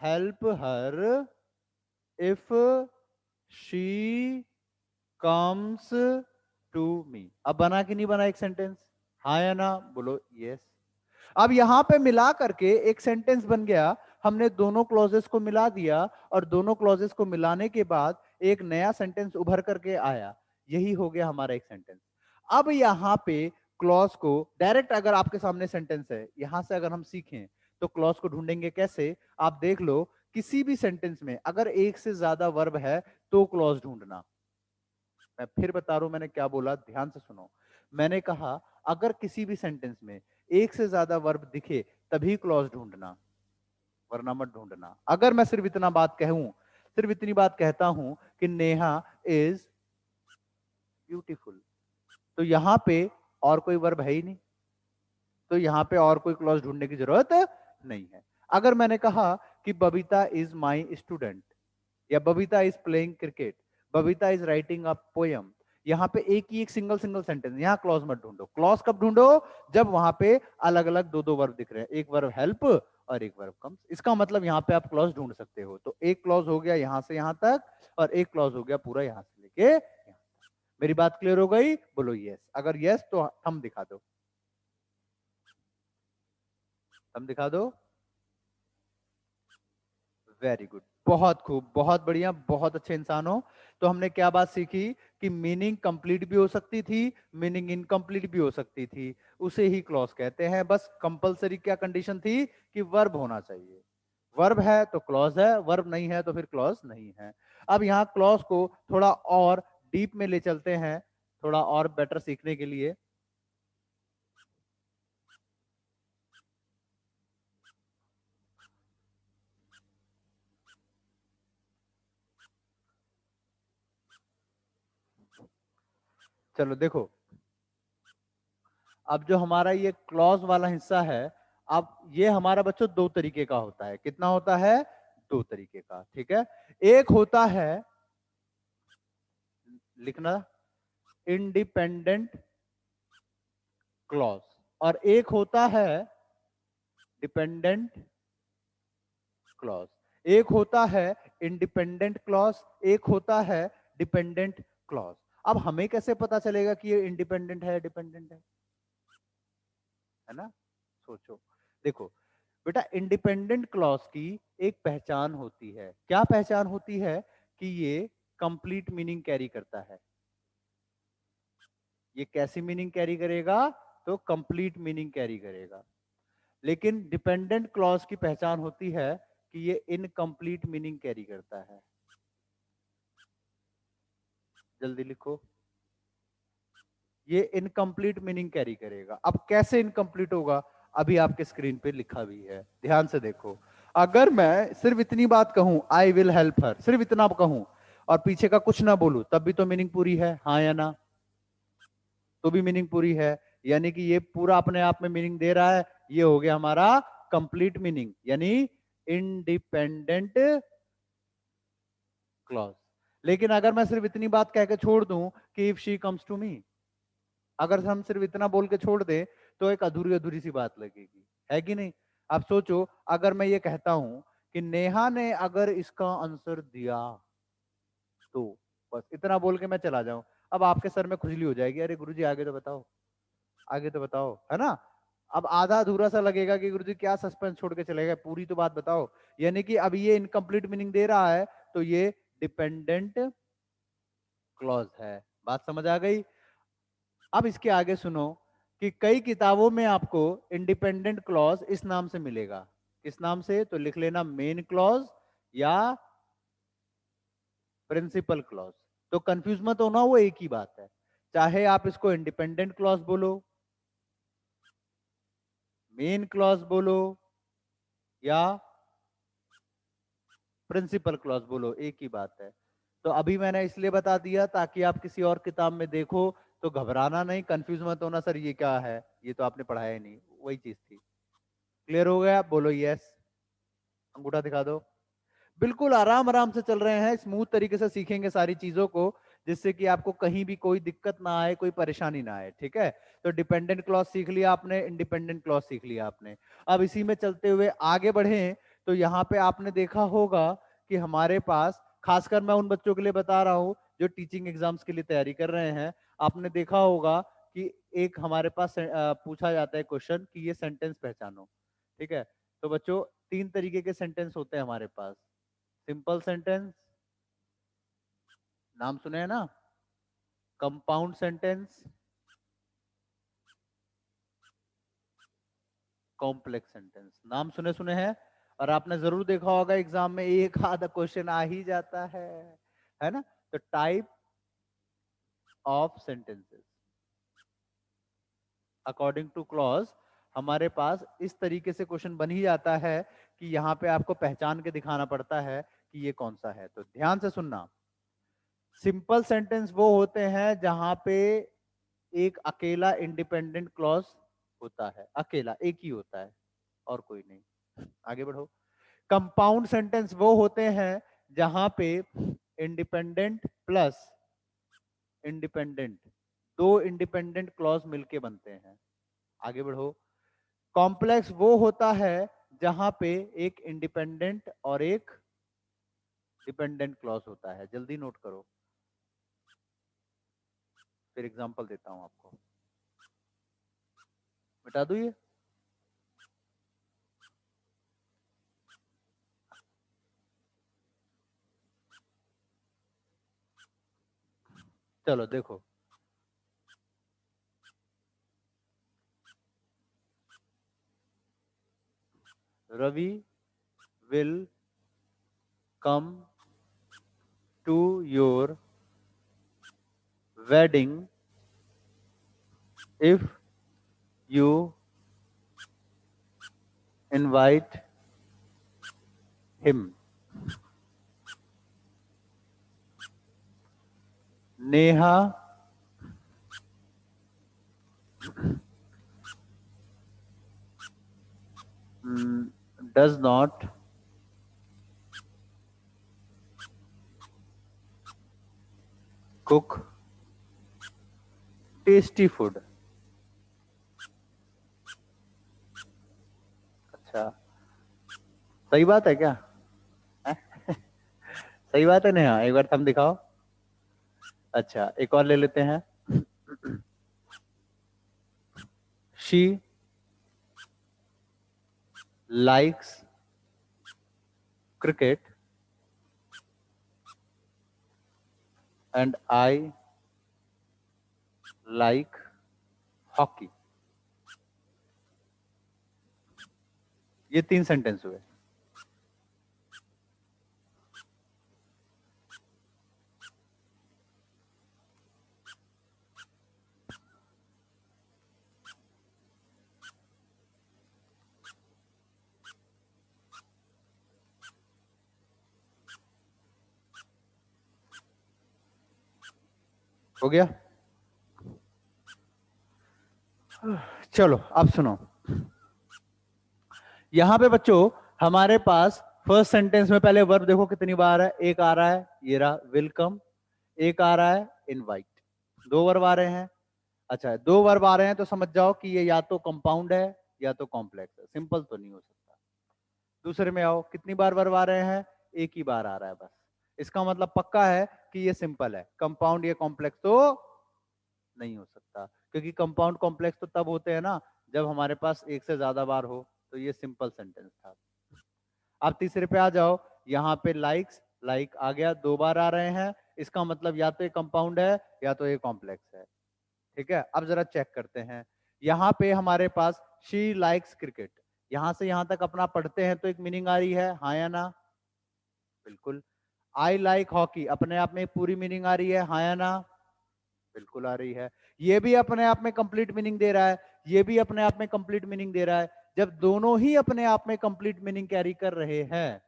help her if she comes to me. अब बना कि नहीं बना एक सेंटेंस? हाँ या ना? बोलो यस। अब यहां पे मिला करके एक सेंटेंस बन गया। हमने दोनों क्लॉजेस को मिला दिया और दोनों क्लॉजेस को मिलाने के बाद एक नया सेंटेंस उभर करके आया। यही हो गया हमारा एक सेंटेंस। अब यहां पे क्लॉज को डायरेक्ट, अगर आपके सामने सेंटेंस है, यहां से अगर हम सीखें तो क्लॉज को ढूंढेंगे कैसे? आप देख लो, किसी भी सेंटेंस में अगर एक से ज्यादा वर्ब है तो क्लॉज ढूंढना। मैं फिर बता रहा हूं मैंने क्या बोला, ध्यान से सुनो। मैंने कहा अगर किसी भी सेंटेंस में एक से ज्यादा वर्ब दिखे तभी क्लॉज ढूंढना, वरना मत ढूंढना। अगर मैं सिर्फ इतना बात कहूं, सिर्फ इतनी बात कहता हूं कि नेहा इज ब्यूटीफुल, तो यहां पे और कोई वर्ब है ही नहीं, तो यहां पे और कोई क्लॉज ढूंढने की जरूरत नहीं है। अगर मैंने कहा कि बबीता इज माई स्टूडेंट, या Babita is playing cricket, Babita is writing a poem, यहां पे एक ही एक सिंगल सिंगल सेंटेंस, यहां क्लॉज मत ढूंढो। क्लॉज कब ढूंढो? जब वहां पे अलग अलग दो दो वर्ब दिख रहे हैं, एक वर्ब हेल्प और एक वर्ब कम्स। इसका मतलब यहां पे आप क्लॉज ढूंढ सकते हो। तो एक क्लॉज हो गया यहां से यहां तक, और एक क्लॉज हो गया पूरा यहां से लेके यहां तक। मेरी बात क्लियर हो गई? बोलो यस। अगर यस तो हम दिखा दो, हम दिखा दो। वेरी गुड, बहुत खूब, बहुत बढ़िया, बहुत अच्छे इंसान हो। तो हमने क्या बात सीखी कि मीनिंग कंप्लीट भी हो सकती थी, मीनिंग इनकम्प्लीट भी हो सकती थी, उसे ही क्लॉज कहते हैं। बस कंपलसरी क्या कंडीशन थी कि वर्ब होना चाहिए। वर्ब है तो क्लॉज है, वर्ब नहीं है तो फिर क्लॉज नहीं है। अब यहाँ क्लॉज को थोड़ा और डीप में ले चलते हैं, थोड़ा और बेटर सीखने के लिए। चलो देखो, अब जो हमारा ये क्लॉज वाला हिस्सा है, अब ये हमारा बच्चों दो तरीके का होता है। कितना होता है? दो तरीके का, ठीक है। एक होता है, लिखना, इंडिपेंडेंट क्लॉज, और एक होता है डिपेंडेंट क्लॉज। एक होता है इंडिपेंडेंट क्लॉज, एक होता है डिपेंडेंट क्लॉज। अब हमें कैसे पता चलेगा कि ये इंडिपेंडेंट है डिपेंडेंट है ना? सोचो, देखो बेटा, इंडिपेंडेंट क्लॉज की एक पहचान होती है। क्या पहचान होती है? कि ये कंप्लीट मीनिंग कैरी करता है। ये कैसी मीनिंग कैरी करेगा? तो कंप्लीट मीनिंग कैरी करेगा। लेकिन डिपेंडेंट क्लॉज की पहचान होती है कि ये इनकम्प्लीट मीनिंग कैरी करता है। जल्दी लिखो, ये इनकम्प्लीट मीनिंग कैरी करेगा। अब कैसे इनकम्प्लीट होगा? अभी आपके स्क्रीन पे लिखा भी है, ध्यान से देखो। अगर मैं सिर्फ इतनी बात कहूं, आई विल हेल्प हर, सिर्फ इतना कहूं और पीछे का कुछ ना बोलूं, तब भी तो मीनिंग पूरी है, हाँ या ना? तो भी मीनिंग पूरी है। यानी कि ये पूरा अपने आप में मीनिंग दे रहा है। ये हो गया हमारा कंप्लीट मीनिंग, यानी इंडिपेंडेंट क्लॉज। लेकिन अगर मैं सिर्फ इतनी बात कह के छोड़ दूं कि if she comes to me, अगर हम सिर्फ इतना बोल के छोड़ दें तो एक अधूरी अधूरी सी बात लगेगी, है कि नहीं? अब सोचो, अगर मैं ये कहता हूं कि नेहा ने अगर इसका आंसर दिया तो, बस इतना बोल के मैं चला जाऊं, अब आपके सर में खुजली हो जाएगी, अरे गुरुजी आगे तो बताओ, आगे तो बताओ, है ना? अब आधा अधूरा सा लगेगा कि गुरुजी क्या सस्पेंस छोड़ के चले गए, पूरी तो बात बताओ। यानी कि अब ये इनकम्प्लीट मीनिंग दे रहा है, तो ये डिपेंडेंट क्लॉज है। बात समझ आ गई? अब इसके आगे सुनो कि कई किताबों में आपको इंडिपेंडेंट क्लॉज इस नाम से मिलेगा। किस नाम से? तो लिख लेना, मेन क्लॉज या प्रिंसिपल क्लॉज। तो कंफ्यूज मत होना, वो एक ही बात है। चाहे आप इसको इंडिपेंडेंट क्लॉज बोलो, मेन क्लॉज बोलो, या प्रिंसिपल क्लॉज बोलो, एक ही बात है। तो अभी मैंने इसलिए बता दिया ताकि आप किसी और किताब में देखो तो घबराना नहीं, कंफ्यूज मत होना, सर ये क्या है, ये तो आपने पढ़ाया ही नहीं, वही चीज थी। क्लियर हो गया? बोलो यस, अंगूठा दिखा दो। बिल्कुल आराम आराम से चल रहे हैं, स्मूथ तरीके से सीखेंगे सारी चीजों को, जिससे कि आपको कहीं भी कोई दिक्कत ना आए, कोई परेशानी ना आए, ठीक है? तो डिपेंडेंट क्लॉज सीख लिया आपने, इंडिपेंडेंट क्लॉज सीख लिया आपने। अब इसी में चलते हुए आगे बढ़े, तो यहाँ पे आपने देखा होगा कि हमारे पास, खासकर मैं उन बच्चों के लिए बता रहा हूँ जो टीचिंग एग्जाम्स के लिए तैयारी कर रहे हैं, आपने देखा होगा कि एक हमारे पास पूछा जाता है क्वेश्चन कि ये सेंटेंस पहचानो, ठीक है? तो बच्चों, तीन तरीके के सेंटेंस होते हैं हमारे पास। सिंपल सेंटेंस, नाम सुने हैं ना? कंपाउंड सेंटेंस, कॉम्प्लेक्स सेंटेंस, नाम सुने सुने हैं। और आपने जरूर देखा होगा एग्जाम में एक आधा क्वेश्चन आ ही जाता है ना? तो type of sentences according two clause हमारे पास इस तरीके से क्वेश्चन बन ही जाता है कि यहाँ पे आपको पहचान के दिखाना पड़ता है कि ये कौन सा है। तो ध्यान से सुनना, सिंपल सेंटेंस वो होते हैं जहां पे एक अकेला इंडिपेंडेंट क्लॉज होता है, अकेला एक ही होता है और कोई नहीं। आगे बढ़ो। कंपाउंड सेंटेंस वो होते हैं जहां पे इंडिपेंडेंट प्लस इंडिपेंडेंट, दो इंडिपेंडेंट क्लॉज मिलके बनते हैं। आगे बढ़ो। कॉम्प्लेक्स वो होता है जहां पे एक इंडिपेंडेंट और एक डिपेंडेंट क्लॉज होता है। जल्दी नोट करो, फिर एग्जांपल देता हूं आपको। बता दू ये, चलो देखो। Ravi will come to your wedding if you invite him. Neha does not cook tasty food. अच्छा, सही बात है क्या? है? सही बात है नेहा, एक बार थम दिखाओ। अच्छा, एक और ले लेते हैं। She likes cricket and I like hockey. ये 3 सेंटेंस हुए। हो गया? चलो अब सुनो। यहां पे बच्चों हमारे पास फर्स्ट सेंटेंस में पहले वर्ब देखो कितनी बार है। एक आ रहा है, ये रहा वेलकम। एक आ रहा है इनवाइट। 2 वर्ब आ रहे हैं। अच्छा, 2 वर्ब आ रहे हैं तो समझ जाओ कि ये या तो कंपाउंड है या तो कॉम्प्लेक्स है। सिंपल तो नहीं हो सकता। दूसरे में आओ, कितनी बार वर्ब आ रहे हैं? एक ही बार आ रहा है बस। इसका मतलब पक्का है कि ये सिंपल है। कंपाउंड या कॉम्प्लेक्स तो नहीं हो सकता, क्योंकि कंपाउंड कॉम्प्लेक्स तो तब होते हैं ना जब हमारे पास एक से ज्यादा बार हो। तो ये सिंपल सेंटेंस था। अब तीसरे पे आ जाओ। यहाँ पे लाइक्स, लाइक आ गया, 2 बार आ रहे हैं। इसका मतलब या तो ये कंपाउंड है या तो ये कॉम्प्लेक्स है। ठीक है, अब जरा चेक करते हैं। यहाँ पे हमारे पास शी लाइक्स क्रिकेट। यहां से यहां तक अपना पढ़ते हैं तो एक मीनिंग आ रही है, हाँ या ना? बिल्कुल। आई लाइक हॉकी, अपने आप में पूरी मीनिंग आ रही है, हाँ या ना? बिल्कुल आ रही है। ये भी अपने आप में कंप्लीट मीनिंग दे रहा है, ये भी अपने आप में कंप्लीट मीनिंग दे रहा है। जब दोनों ही अपने आप में कंप्लीट मीनिंग कैरी कर रहे हैं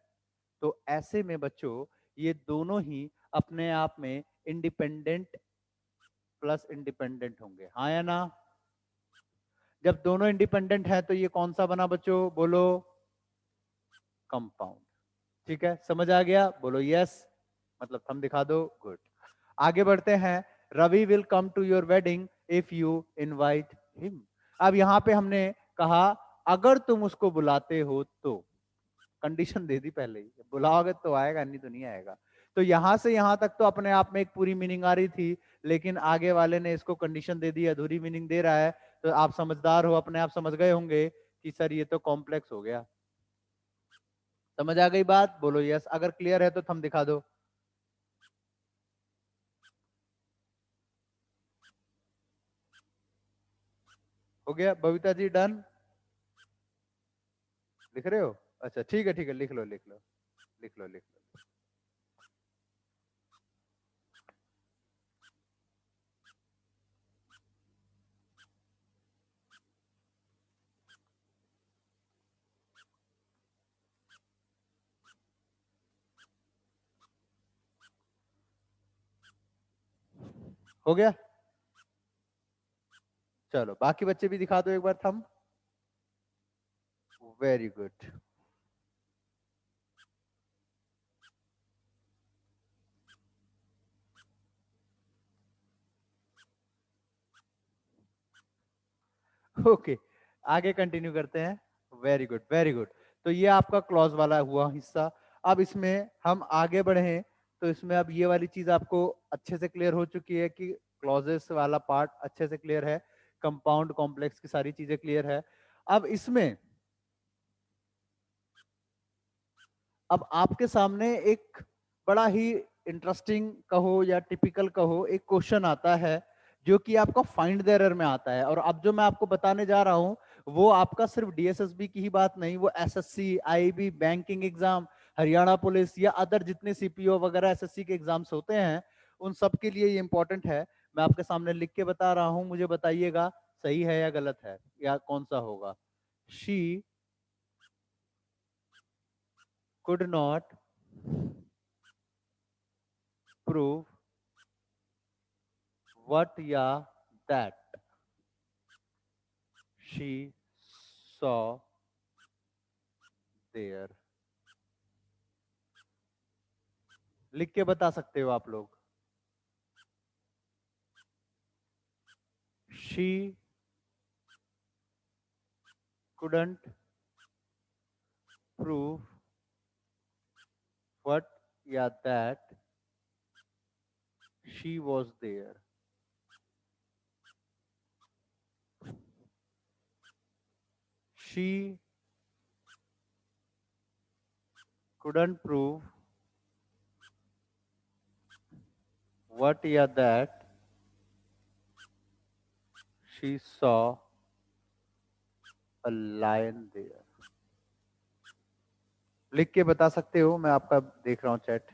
तो ऐसे में बच्चों ये दोनों ही अपने आप में इंडिपेंडेंट प्लस इंडिपेंडेंट होंगे, हाँ या ना? जब दोनों इंडिपेंडेंट है तो ये कौन सा बना बच्चों, बोलो? कंपाउंड। ठीक है, समझ आ गया? बोलो यस, मतलब थंब दिखा दो। गुड। आगे बढ़ते हैं। Ravi will come to your wedding if you invite him. अब यहां पे हमने कहा अगर तुम उसको बुलाते हो तो। कंडीशन दे दी पहले ही, बुलाओगे तो आएगा, नहीं तो नहीं आएगा। तो यहां से यहां तक तो अपने आप में एक पूरी मीनिंग आ रही थी, लेकिन आगे वाले ने इसको कंडीशन दे दी, अधूरी मीनिंग दे रहा है। तो आप समझदार हो, अपने आप समझ गए होंगे कि सर ये तो कॉम्प्लेक्स हो गया। समझ आ गई बात? बोलो यस, अगर क्लियर है तो थंब दिखा दो। हो गया बबीता जी, डन? लिख रहे हो? अच्छा ठीक है, ठीक है, लिख लो लिख लो लिख लो लिख लो। हो गया? चलो बाकी बच्चे भी दिखा दो एक बार थंब। Very good. ओके, आगे कंटिन्यू करते हैं। Very good very good. तो ये आपका क्लॉज वाला हुआ हिस्सा। अब इसमें हम आगे बढ़े तो इसमें अब ये वाली चीज आपको अच्छे से क्लियर हो चुकी है कि क्लॉजेस वाला पार्ट अच्छे से क्लियर है, कंपाउंड कॉम्प्लेक्स की सारी चीजें क्लियर है। अब इसमें अब आपके सामने एक बड़ा ही इंटरेस्टिंग कहो या टिपिकल कहो एक क्वेश्चन आता है जो कि आपका फाइंड द एरर में आता है। और अब जो मैं आपको बताने जा रहा हूं वो आपका सिर्फ डीएसएसबी की ही बात नहीं, वो SSC, IB, banking exam, Haryana police या अदर जितने सीपीओ वगैरह एसएससी के एग्जाम्स होते हैं उन सब के लिए ये इंपॉर्टेंट है। मैं आपके सामने लिख के बता रहा हूं, मुझे बताइएगा सही है या गलत है या कौन सा होगा। She could not prove what या that she saw देयर। लिख के बता सकते हो आप लोग। शी couldn't prove what या that she was there. She couldn't prove what या that she saw a lion there. लिख के बता सकते हो, मैं आपका देख रहा हूं चैट।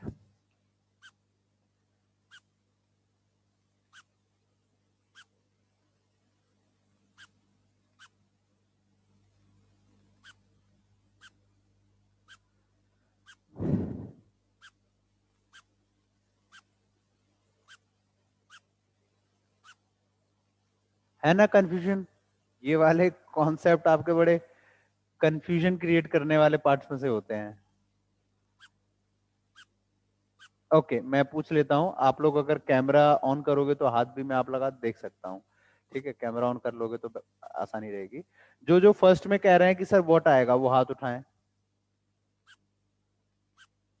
है ना कंफ्यूजन? ये वाले कॉन्सेप्ट आपके बड़े कंफ्यूजन क्रिएट करने वाले पार्ट्स में से होते हैं। ओके, मैं पूछ लेता हूं, आप लोग अगर कैमरा ऑन करोगे तो हाथ भी मैं आप लगा देख सकता हूं। ठीक है, कैमरा ऑन कर लोगे तो आसानी रहेगी। जो जो फर्स्ट में कह रहे हैं कि सर व्हाट आएगा वो हाथ उठाएं।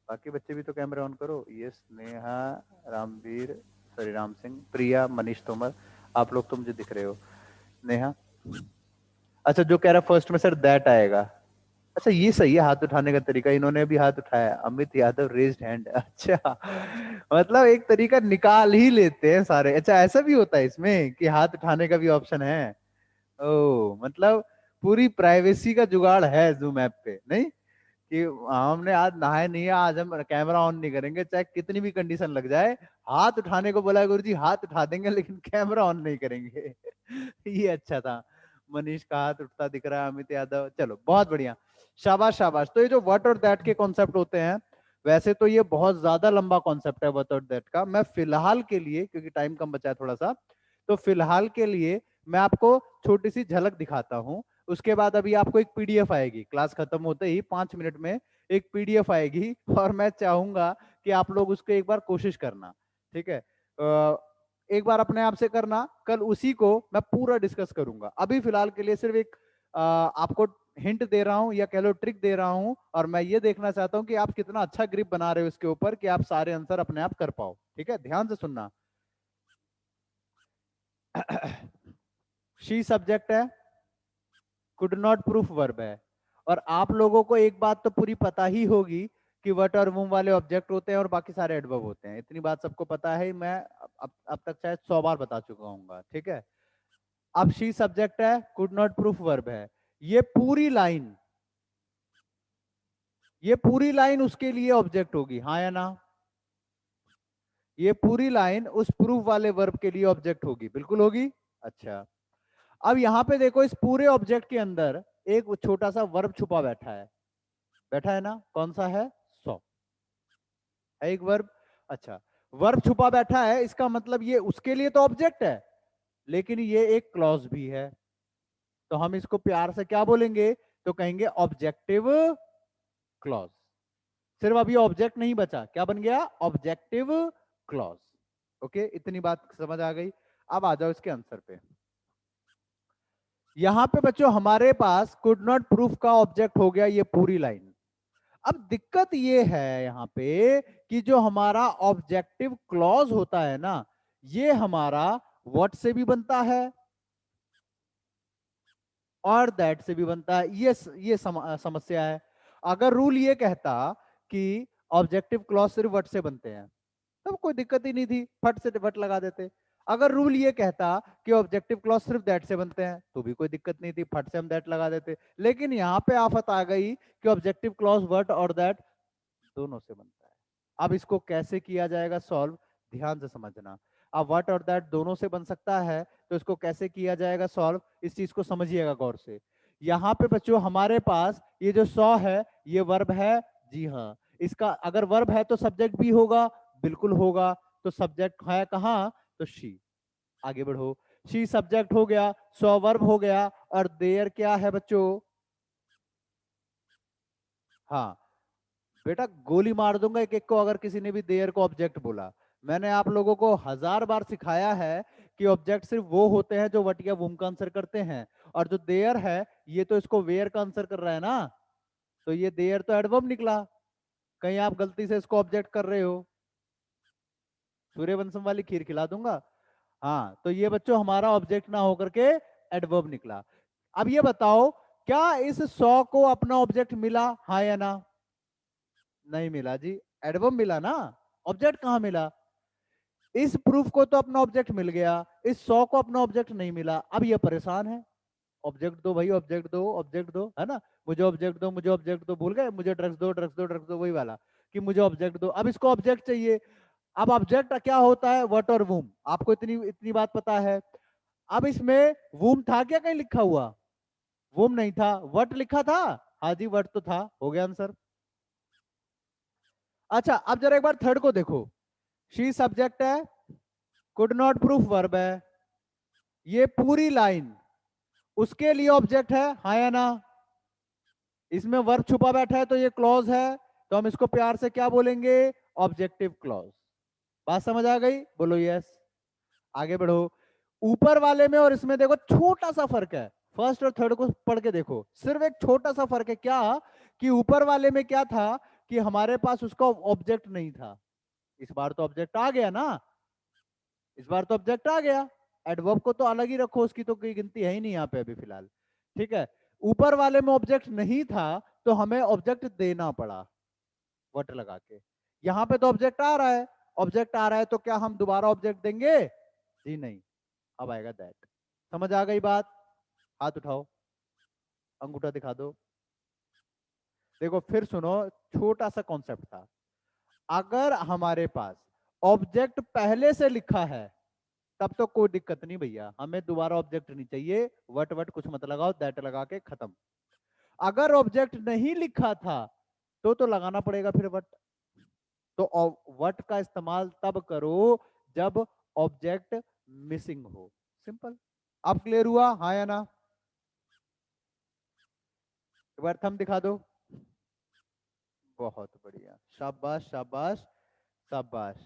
बाकी बच्चे भी तो कैमरा ऑन करो। यस, नेहा, रामवीर, सॉरी राम सिंह, प्रिया, मनीष तोमर, आप लोग तो मुझे दिख रहे हो। नेहा, अच्छा जो कह रहा है फर्स्ट में सर दैट आएगा। अच्छा ये सही है हाथ उठाने का तरीका, इन्होंने भी हाथ उठाया। Amit Yadav raised hand. अच्छा, मतलब एक तरीका निकाल ही लेते हैं सारे। अच्छा ऐसा भी होता है इसमें कि हाथ उठाने का भी ऑप्शन है? ओ मतलब पूरी प्राइवेसी का जुगाड़ है जूम ऐप पे, नहीं कि हमने आज नहाए नहीं है, आज हम कैमरा ऑन नहीं करेंगे चाहे कितनी भी कंडीशन लग जाए। हाथ उठाने को बोला गुरुजी, हाथ उठा देंगे लेकिन कैमरा ऑन नहीं करेंगे। ये अच्छा था। मनीष का हाथ उठता दिख रहा है, अमित यादव, चलो बहुत बढ़िया, शाबाश शाबाश। तो ये जो व्हाट और दैट के कॉन्सेप्ट होते हैं, वैसे तो ये बहुत ज्यादा लंबा कॉन्सेप्ट है व्हाट और दैट का। मैं फिलहाल के लिए, क्योंकि टाइम कम बचा है थोड़ा सा, तो फिलहाल के लिए मैं आपको छोटी सी झलक दिखाता हूं। उसके बाद अभी आपको एक पीडीएफ आएगी, क्लास खत्म होते ही 5 मिनट में एक पीडीएफ आएगी, और मैं चाहूंगा कि आप लोग उसको एक बार कोशिश करना। ठीक है, एक बार अपने आप से करना, कल उसी को मैं पूरा डिस्कस करूंगा। अभी फिलहाल के लिए सिर्फ एक आपको हिंट दे रहा हूं या कह लो ट्रिक दे रहा हूं, और मैं ये देखना चाहता हूं कि आप कितना अच्छा ग्रिप बना रहे हो इसके ऊपर कि आप सारे आंसर अपने आप कर पाओ। ठीक है, ध्यान से सुनना। शी सब्जेक्ट है, कुड नॉट प्रूफ वर्ब है, और आप लोगों को एक बात तो पूरी पता ही होगी कि वट और वुम वाले ऑब्जेक्ट होते हैं और बाकी सारे एडवर्ब होते हैं। इतनी बात सबको पता है, मैं अब तक शायद 100 बार बता चुका हूँ। ठीक है, अब शी सब्जेक्ट है, कुड नॉट प्रूफ वर्ब है, ये पूरी लाइन, ये पूरी लाइन उसके लिए ऑब्जेक्ट होगी, हाँ या ना? ये पूरी लाइन उस प्रूफ वाले वर्ब के लिए ऑब्जेक्ट होगी, बिल्कुल होगी। अच्छा, अब यहां पे देखो, इस पूरे ऑब्जेक्ट के अंदर एक छोटा सा वर्ब छुपा बैठा है, बैठा है ना? कौन सा है? सॉ है एक वर्ब। अच्छा, वर्ब छुपा बैठा है, इसका मतलब ये उसके लिए तो ऑब्जेक्ट है, लेकिन ये एक क्लॉज भी है। तो हम इसको प्यार से क्या बोलेंगे? तो कहेंगे ऑब्जेक्टिव क्लॉज। सिर्फ अभी ऑब्जेक्ट नहीं बचा, क्या बन गया? Objective clause. ओके, इतनी बात समझ आ गई। अब आ जाओ इसके आंसर पे। यहां पे बच्चों हमारे पास कुड नॉट प्रूफ का ऑब्जेक्ट हो गया ये पूरी लाइन। अब दिक्कत ये है यहाँ पे कि जो हमारा ऑब्जेक्टिव क्लॉज होता है ना, ये हमारा व्हाट से भी बनता है और दैट से भी बनता है। ये समस्या है। अगर रूल ये कहता कि ऑब्जेक्टिव क्लॉज सिर्फ व्हाट से बनते हैं, तब कोई दिक्कत ही नहीं थी, फट से वट लगा देते। अगर रूल ये कहता कि ऑब्जेक्टिव क्लॉज सिर्फ दैट से बनते हैं, तो भी कोई दिक्कत नहीं थी, फट से हम दैट लगा देते। लेकिन यहाँ पे आफत आ गई कि ऑब्जेक्टिव क्लॉज व्हाट और दैट दोनों से बनता है। अब इसको कैसे किया जाएगा सॉल्व, ध्यान से समझना। अब व्हाट और दैट दोनों से बन सकता है, तो इसको कैसे किया जाएगा सॉल्व, इस चीज को समझिएगा गौर से। यहाँ पे बच्चों हमारे पास ये जो सॉ है, ये वर्ब है, जी हाँ। इसका अगर वर्ब है तो सब्जेक्ट भी होगा, बिल्कुल होगा। तो सब्जेक्ट है कहाँ? तो शी। आगे बढ़ो, शी सब्जेक्ट हो गया, सॉ वर्ब हो गया, और देयर क्या है बच्चों? हाँ बेटा, गोली मार दूंगा एक एक को अगर किसी ने भी देयर को ऑब्जेक्ट बोला। मैंने आप लोगों को 1000 बार सिखाया है कि ऑब्जेक्ट सिर्फ वो होते हैं जो वट या वुम का आंसर करते हैं, और जो देयर है ये तो इसको वेयर का आंसर कर रहा है ना, तो ये देयर तो एडवर्ब निकला। कहीं आप गलती से इसको ऑब्जेक्ट कर रहे हो, सूर्यवंशम वाली खीर खिला दूंगा। हाँ, तो ये बच्चों हमारा ऑब्जेक्ट ना होकर के एडवर्ब निकला। अब ये बताओ, क्या इस 100 को अपना ऑब्जेक्ट मिला, हाँ या ना? नहीं मिला जी, एडवर्ब मिला ना, ऑब्जेक्ट कहां मिला? इस प्रूफ को तो अपना ऑब्जेक्ट मिल गया, इस 100 को अपना ऑब्जेक्ट नहीं मिला। अब ये परेशान है, ऑब्जेक्ट दो भाई, ऑब्जेक्ट दो, ऑब्जेक्ट दो, है ना? मुझे ऑब्जेक्ट दो, मुझे ऑब्जेक्ट दो, भूल गए? मुझे ड्रग्स दो, ड्रग्स दो, ड्रग्स दो, वही वाला कि मुझे ऑब्जेक्ट दो। अब इसको ऑब्जेक्ट चाहिए। अब ऑब्जेक्ट क्या होता है? वट और वूम। आपको इतनी इतनी बात पता है। अब इसमें वूम था क्या कहीं लिखा हुआ? वूम नहीं था, वट लिखा था। हाँ जी, वट तो था, हो गया आंसर। अच्छा, अब जरा एक बार थर्ड को देखो। शी सब्जेक्ट है, कुड नॉट प्रूफ वर्ब है, ये पूरी लाइन उसके लिए ऑब्जेक्ट है, हाँ या ना? इसमें वर्ब छुपा बैठा है तो ये क्लॉज है, तो हम इसको प्यार से क्या बोलेंगे? Objective clause. बात समझ आ गई? बोलो यस। आगे बढ़ो। ऊपर वाले में और इसमें देखो छोटा सा फर्क है। फर्स्ट और थर्ड को पढ़ के देखो, सिर्फ एक छोटा सा फर्क है। क्या? कि ऊपर वाले में क्या था कि हमारे पास उसका ऑब्जेक्ट नहीं था। इस बार तो ऑब्जेक्ट आ गया ना, इस बार तो ऑब्जेक्ट आ गया। एडवर्ब को तो अलग ही रखो, उसकी तो कोई गिनती है ही नहीं यहाँ पे अभी फिलहाल। ठीक है, ऊपर वाले में ऑब्जेक्ट नहीं था तो हमें ऑब्जेक्ट देना पड़ा वट लगा के। यहाँ पे तो ऑब्जेक्ट आ रहा है, ऑब्जेक्ट आ रहा है तो क्या हम दोबारा ऑब्जेक्ट देंगे? जी नहीं, अब आएगा दैट। समझ आ गई बात? हाथ उठाओ, अंगूठा दिखा दो। देखो फिर सुनो, छोटा सा कॉन्सेप्ट था। अगर हमारे पास ऑब्जेक्ट पहले से लिखा है तब तो कोई दिक्कत नहीं भैया, हमें दोबारा ऑब्जेक्ट नहीं चाहिए, वट वट कुछ मत लगाओ, दैट लगा के खत्म। अगर ऑब्जेक्ट नहीं लिखा था तो लगाना पड़ेगा फिर वट। तो वट का इस्तेमाल तब करो जब ऑब्जेक्ट मिसिंग हो, सिंपल। अब क्लियर हुआ, हाँ या ना? एक बार थंब दिखा दो। बहुत बढ़िया, शाबाश शाबाश शाबाश।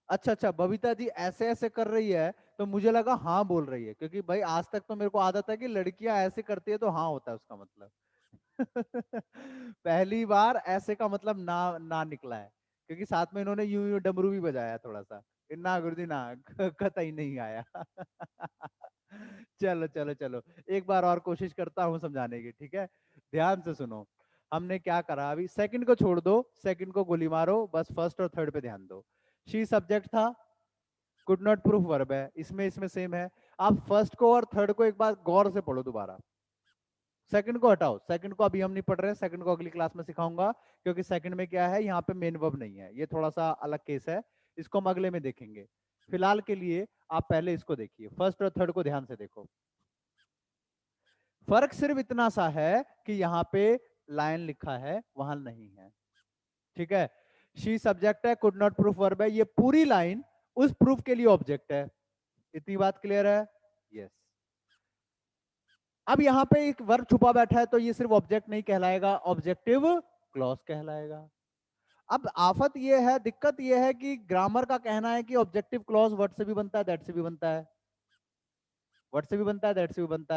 अच्छा अच्छा, बबीता जी ऐसे ऐसे कर रही है तो मुझे लगा हाँ बोल रही है, क्योंकि भाई आज तक तो मेरे को आदत है कि लड़कियां ऐसे करती है तो हाँ होता है उसका मतलब। पहली बार ऐसे का मतलब ना ना निकला है, क्योंकि साथ में इन्होंने यूं यूं डमरू भी बजाया थोड़ा सा। ना गुरुजी ना, कतई नहीं आया। चलो चलो चलो, एक बार और कोशिश करता हूँ समझाने की, ठीक है? ध्यान से सुनो। हमने क्या करा, अभी सेकंड को छोड़ दो, सेकंड को गोली मारो, बस फर्स्ट और थर्ड पे ध्यान दो। शी सब्जेक्ट था, कुड नॉट प्रूफ वर्ब है, इसमें इसमें सेम है। आप फर्स्ट को और थर्ड को एक बार गौर से पढ़ो दोबारा। सेकंड को हटाओ, सेकंड को अभी हम नहीं पढ़ रहे हैं, सेकंड को अगली क्लास में सिखाऊंगा, क्योंकि सेकंड में क्या है, यहाँ पे मेन वर्ब नहीं है, ये थोड़ा सा अलग केस है, इसको हम अगले में देखेंगे। फिलहाल के लिए आप पहले इसको देखिए, फर्स्ट और थर्ड को ध्यान से देखो। फर्क सिर्फ इतना सा है कि यहाँ पे लाइन लिखा है, वहां नहीं है। ठीक है, शी सब्जेक्ट है, कुड नॉट प्रूफ वर्ब है, ये पूरी लाइन उस प्रूफ के लिए ऑब्जेक्ट है। इतनी बात क्लियर है? यस। अब यहां पे एक वर्ब छुपा बैठा है तो ये सिर्फ ऑब्जेक्ट नहीं कहलाएगा, ऑब्जेक्टिव क्लॉज कहलाएगा। अब आफत ये है, दिक्कत ये है कि ग्रामर का कहना है कि ऑब्जेक्टिव क्लॉज वर्ड से भी बनता है, दैट से भी बनता है, वर्ड से भी बनता है, दैट से भी बनता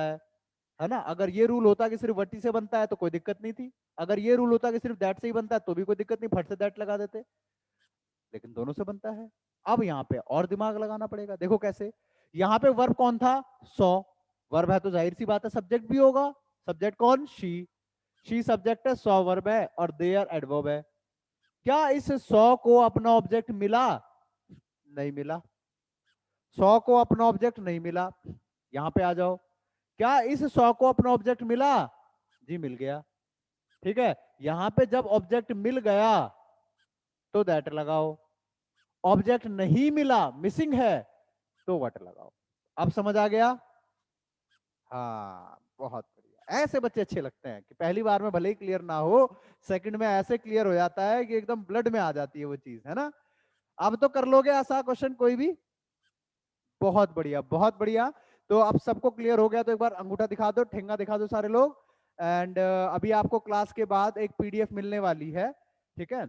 है ना? अगर ये रूल होता कि सिर्फ वटी से बनता है तो कोई दिक्कत नहीं थी, अगर ये रूल होता कि सिर्फ दैट से ही बनता है तो भी कोई दिक्कत नहीं, फट से दैट लगा देते, लेकिन दोनों से बनता है। अब यहाँ पे और दिमाग लगाना पड़ेगा, देखो कैसे। यहाँ पे वर्ब कौन था? सो। वर्ब है तो जाहिर सी बात है सब्जेक्ट भी होगा। सब्जेक्ट कौन? शी सब्जेक्ट है, सो वर्ब है, और देयर एडवर्ब है। क्या इस सो को अपना ऑब्जेक्ट मिला? नहीं मिला। सौ को अपना ऑब्जेक्ट नहीं मिला। यहां पे आ जाओ, क्या इस 100 को अपना ऑब्जेक्ट मिला? जी मिल गया। ठीक है, यहां पे जब ऑब्जेक्ट मिल गया तो दैट लगाओ, ऑब्जेक्ट नहीं मिला, मिसिंग है, तो वट लगाओ। अब समझ आ गया? हाँ, बहुत बढ़िया। ऐसे बच्चे अच्छे लगते हैं कि पहली बार में भले ही क्लियर ना हो, सेकंड में ऐसे क्लियर हो जाता है कि एकदम ब्लड में आ जाती है वो चीज, है ना? अब तो कर लोगे ऐसा क्वेश्चन कोई भी? बहुत बढ़िया बहुत बढ़िया। तो अब सबको क्लियर हो गया तो एक बार अंगूठा दिखा दो, ठेंगा दिखा दो सारे लोग। एंड अभी आपको क्लास के बाद एक पीडीएफ मिलने वाली है, ठीक है।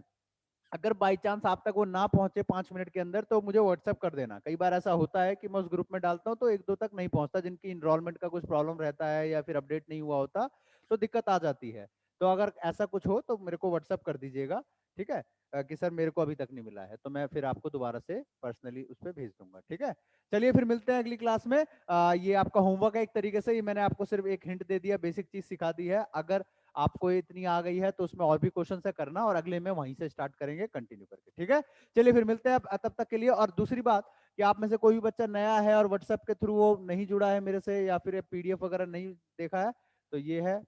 अगर बाई चांस आप तक वो ना पहुंचे 5 मिनट के अंदर तो मुझे व्हाट्सअप कर देना। कई बार ऐसा होता है कि मैं उस ग्रुप में डालता हूँ तो एक दो तक नहीं पहुंचता, जिनकी इनरोलमेंट का कुछ प्रॉब्लम रहता है या फिर अपडेट नहीं हुआ होता तो दिक्कत आ जाती है। तो अगर ऐसा कुछ हो तो मेरे को व्हाट्सअप कर दीजिएगा, ठीक है। कि सर मेरे को अभी तक नहीं मिला है, तो मैं फिर आपको दोबारा से पर्सनली उस पर भेज दूंगा, ठीक है। चलिए फिर मिलते हैं अगली क्लास में। ये आपका होमवर्क है एक तरीके से, ये मैंने आपको सिर्फ एक हिंट दे दिया, बेसिक चीज सिखा दी है। अगर आपको इतनी आ गई है तो उसमें और भी क्वेश्चन है करना, और अगले में वहीं से स्टार्ट करेंगे कंटिन्यू करके, ठीक है। चलिए फिर मिलते हैं तब तक के लिए। और दूसरी बात कि आप में से कोई भी बच्चा नया है और व्हाट्सएप के थ्रू वो नहीं जुड़ा है मेरे से, या फिर पीडीएफ वगैरह नहीं देखा है, तो ये है,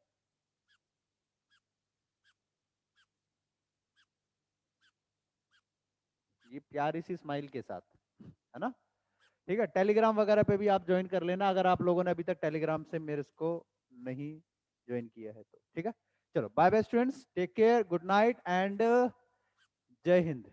ये प्यारी सी स्माइल के साथ, है ना। ठीक है, टेलीग्राम वगैरह पे भी आप ज्वाइन कर लेना अगर आप लोगों ने अभी तक टेलीग्राम से मेरे को नहीं ज्वाइन किया है तो, ठीक है। चलो bye bye students, take care, good night and जय हिंद।